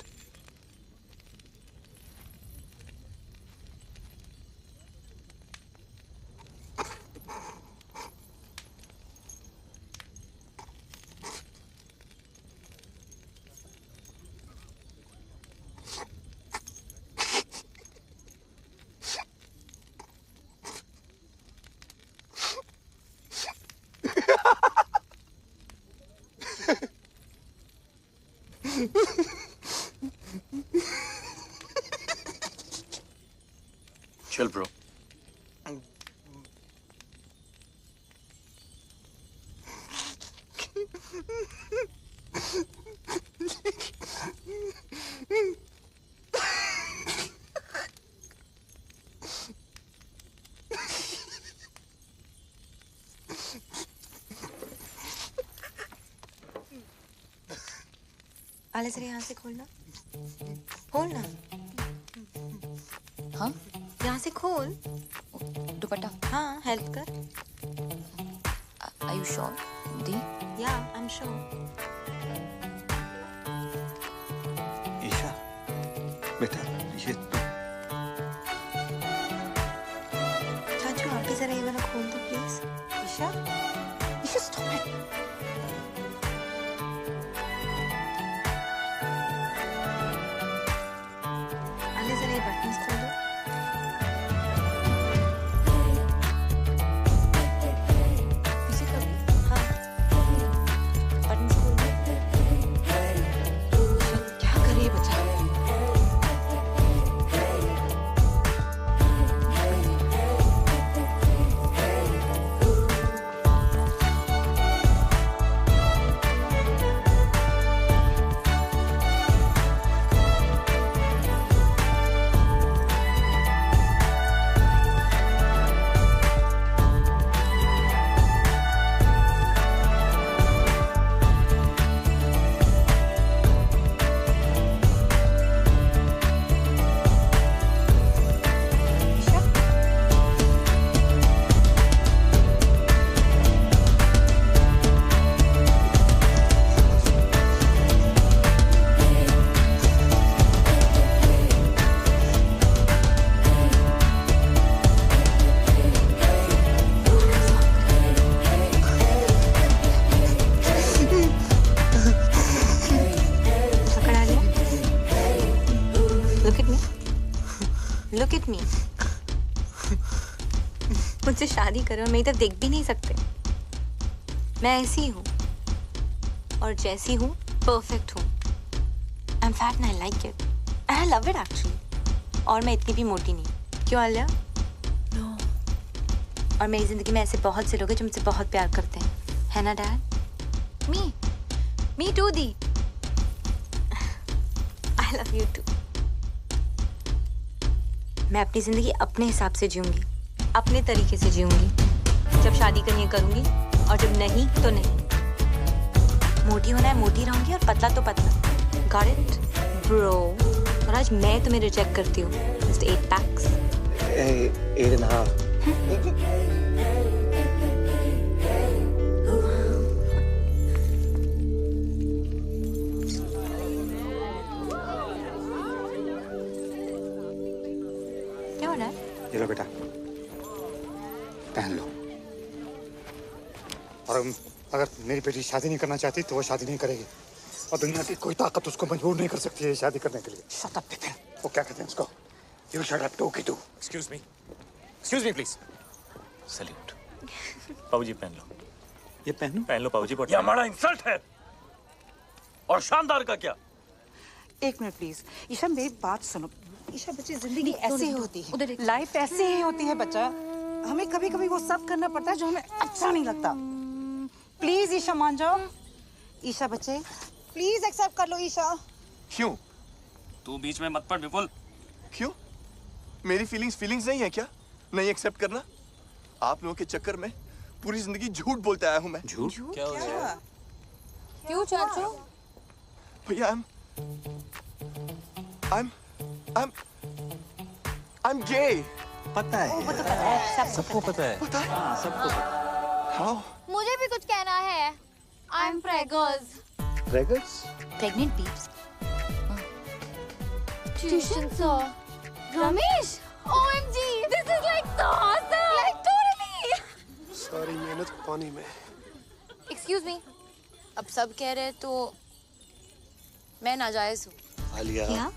चल ब्रो। आले जरा यहाँ से खोलना, खोलना। हाँ? यहाँ से खोल। दुपट्टा। हाँ, हेल्प कर। Are you sure? The? Yeah, I'm sure. Isha, बेटा ये चाचू आप भी जरा ये वाला खोल दो please. Isha, Isha stop it. आले जरा ये बटन्स खोल दो। पीछे कर दो। हाँ। बटन्स खोल दो। क्या कर रही है बच्चा? पकड़ा लिया? Look at me. Look at me. मुझसे शादी करो और मेरी तरफ देख भी नहीं सकते। मैं ऐसी हूँ और जैसी हूँ परफेक्ट हूँ। I'm fat and I like it. And I love it actually. और मैं इतनी भी मोटी नहीं। क्यों आलिया? No. और मेरी जिंदगी में ऐसे बहुत से लोग हैं जो मुझसे बहुत प्यार करते हैं, है ना dad? Me too, the. I love you too. मैं अपनी जिंदगी अपने हिसाब से जीऊंगी, अपने तरीके से जीऊंगी। जब शादी करनी है करूंगी और जब नहीं तो नहीं। मोटी होना है मोटी रहूंगी और पतला तो पतला। Got it, bro? और आज मैं तुम्हें रिजेक्ट करती हूँ, Mr. 8 packs. 8.5. बेटा, पहन लो। और अगर मेरी बेटी शादी नहीं करना चाहती तो वो शादी नहीं करेगी, और दुनिया की कोई ताकत उसको मजबूर नहीं कर सकती है शादी करने के लिए। Shut up Vipin. वो क्या कहते हैं उसको? यू शट अप टू की टू। Excuse me please. सैल्यूट। पाऊजी पहन लो। ये पहन लो पाऊजी। ये हमारा इंसल्ट है। और शानदार का क्या? एक मिनट प्लीज। ईशा मेरी बात सुनो। ईशा बच्चे, जिंदगी ऐसे ही होती है, लाइफ ऐसे ही होती है बच्चा। हमें कभी कभी वो सब करना पड़ता है जो हमें अच्छा नहीं लगता। प्लीज ईशा मान जाओ। ईशा बच्चे प्लीज एक्सेप्ट कर लो। ईशा क्यों? तू बीच में मत पड़ विपुल। क्यों? मेरी फीलिंग्स नहीं है क्या? नहीं एक्सेप्ट करना? आप लोगों के चक्कर में पूरी जिंदगी झूठ बोलते आया हूं मैं। झूठ? क्या हो गया? क्यों चाचू? भैया I'm gay। पता है। वो तो पता है, सबको पता है। पता है? हाँ, सबको पता। How? मुझे भी कुछ कहना है। I'm preggers। Preggers? Pregnant peeps। Tuition sir। Ramesh, OMG, this is like so awesome! Like totally! सारी मेहनत पानी में। Excuse me, अब सब कह रहे हैं तो मैं नाजायज हूँ। आलिया। क्या?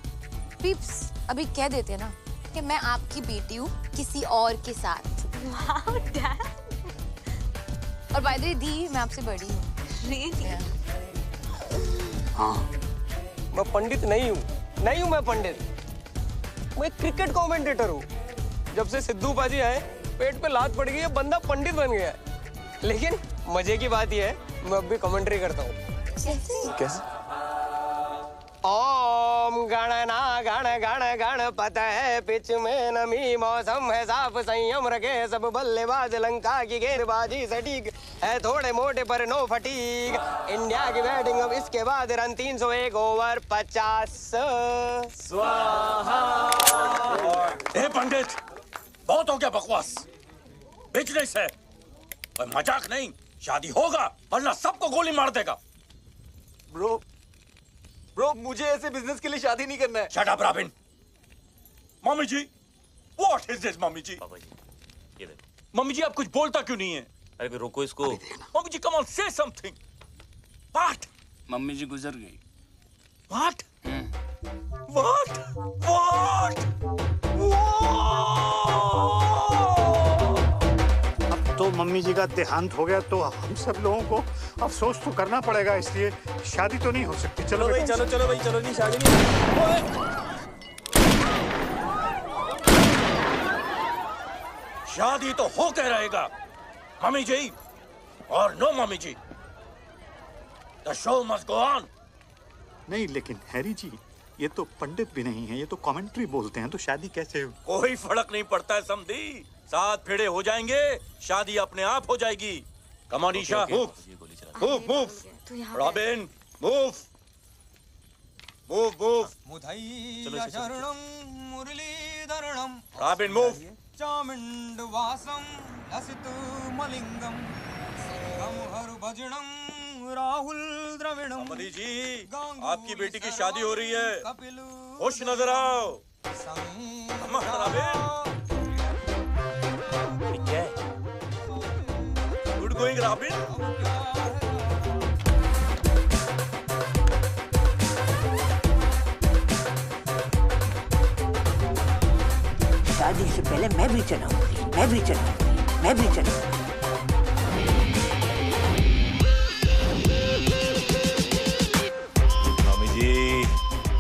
पीप्स, अभी कह देते ना कि मैं आपकी बेटी हूँ किसी और के साथ। Wow, Dad! और by the way, दी, मैं आपसे बड़ी हूँ। Really? हाँ। मैं पंडित नहीं हूँ मैं पंडित। मैं एक क्रिकेट कमेंटेटर हूँ। जब से सिद्धू पाजी आए, पेट पे लात पड़ गई है, बंदा पंडित बन गया है। लेकिन मजे की बात यह है, मैं अब भी कमेंट्री करता हूँ। कैसे? ओम गणना गण गण गणपत है, पिच में नमी मौसम है साफ, संयम रखे सब बल्लेबाज, लंका की गेंदबाजी सटीक है, थोड़े मोटे पर नो फटीक। इंडिया की बैटिंग अब इसके बाद रन 301 ओवर 50। स्वाहा। ए पंडित, बहुत हो गया बकवास। बिजनेस है और मजाक नहीं। शादी होगा वरना सबको गोली मार देगा। ब्रो, मुझे ऐसे बिजनेस के लिए शादी नहीं करना है। Shut up Robin. Mummy ji, what is this mummy ji? Papa ji, ये ले। मम्मी जी, आप कुछ बोलता क्यों नहीं है? अरे भी रोको इसको। Mummy ji, come on say something. What? Mummy ji गुजर गई। व्हाट? व्हाट? व्हाट? अब तो मम्मी जी का देहांत हो गया तो हम सब लोगों को अफसोस तो करना पड़ेगा, इसलिए शादी तो नहीं हो सकती। चलो भाई, चलो भाई, चलो नहीं, शादी नहीं। शादी तो हो के रहेगा मम्मी जी, और no mummy ji. The show must go on. नहीं, लेकिन हैरी जी, ये तो पंडित भी नहीं है, ये तो कमेंट्री बोलते हैं, तो शादी कैसे हो? कोई फर्क नहीं पड़ता है समधी। 7 फेरे हो जाएंगे, शादी अपने आप हो जाएगी। Come on Isha, move. Robin, move. मुधैया शरणं मुरलीधरणं रॉबिन, मूव। चामुण्डवासं लसितु मलिंगं श्रीहं हरभजनं राहुल द्रविणं। समधी जी, आपकी बेटी की शादी हो रही है, खुश नजर आओ। Good going robin. शादी से पहले मैं भी चलाऊंगी। मम्मी जी,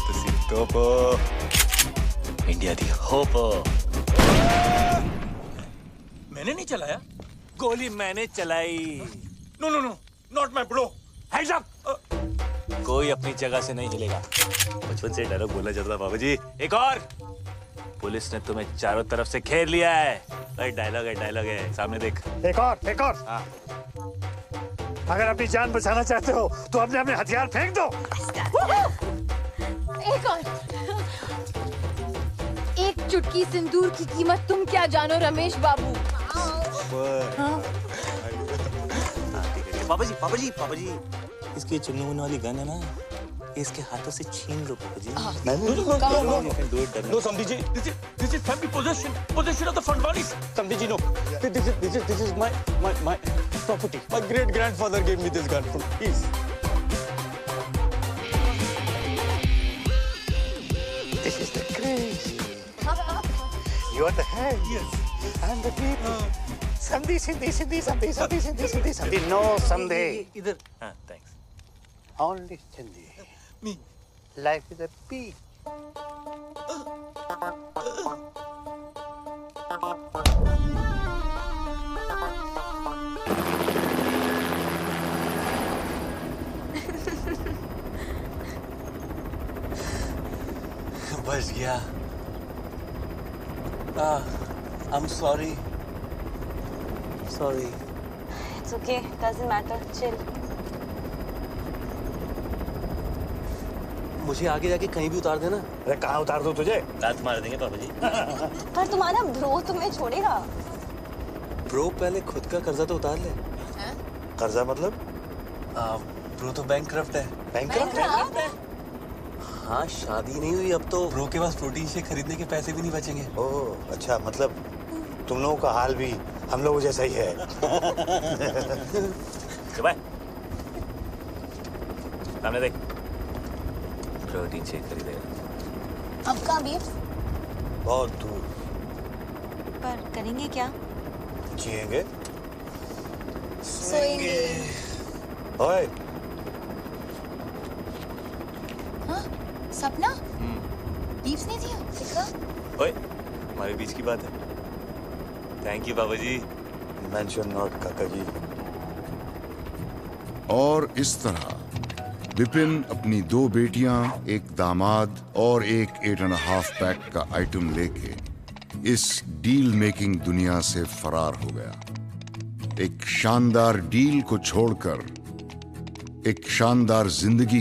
तुसी टोपो, इंडिया दी होपो। मैंने नहीं चलाया, गोली मैंने चलाई। No, not my bro. Hands up. कोई अपनी जगह से नहीं हिलेगा। बचपन से डायलॉग बोला जाता बाबू जी। एक और। पुलिस ने तुम्हें चारों तरफ से घेर लिया है। डायलॉग है, सामने देख। एक और। हाँ। अगर अपनी जान बचाना चाहते हो तो अपने हथियार फेंक दो। एक और। एक चुटकी सिंदूर की कीमत तुम क्या जानो रमेश बाबू। पापा जी, इसकी चुन्नू वाली गन है ना, इसके हाथों से छीन लो बाबूजी। No, Samdi ji, this is family possession of the Fadwanis. Samdi ji, no. This is my property. My great grandfather gave me this gun. Please. This is the craze. You are the head. Yes. And the people. Samdi, Sindhi. No, Samdi. इधर। हाँ, thanks. Only Sindhi. Me. Life is a peak. बच गया। I'm sorry. Sorry. It's okay. Doesn't matter. Chill. मुझे आगे जाके कहीं भी उतार देना। अरे कहाँ उतार दो तुझे? लात मार देंगे पापा जी। पर तुम्हारा ब्रो तुम्हें छोड़ेगा। ब्रो पहले खुद का कर्जा तो उतार ले। कर्जा मतलब? ब्रो तो बैंकक्रप्ट है। बैंकक्रप्ट है? हाँ, शादी नहीं हुई अब तो ब्रो के पास प्रोटीन शेक खरीदने के पैसे भी नहीं बचेंगे। ओह, अच्छा, मतलब तुम लोगों का हाल भी हम लोगों जैसा ही है। बाय। सामने देख। प्रोटीन शेक खरीदेगा। अब कहाँ भी? बहुत दूर। पर करेंगे क्या? जिएंगे। सोएंगे। ओए। हाँ? सपना? लीव्स नहीं दिया? देखा? ओए, हमारे बीच की बात है। Thank you Baba ji. Mention not Kaka ji. और इस तरह विपिन अपनी 2 बेटियां, एक दामाद और एक 8.5 पैक का आइटम लेके इस डील मेकिंग दुनिया से फरार हो गया। एक शानदार डील को छोड़कर एक शानदार जिंदगी के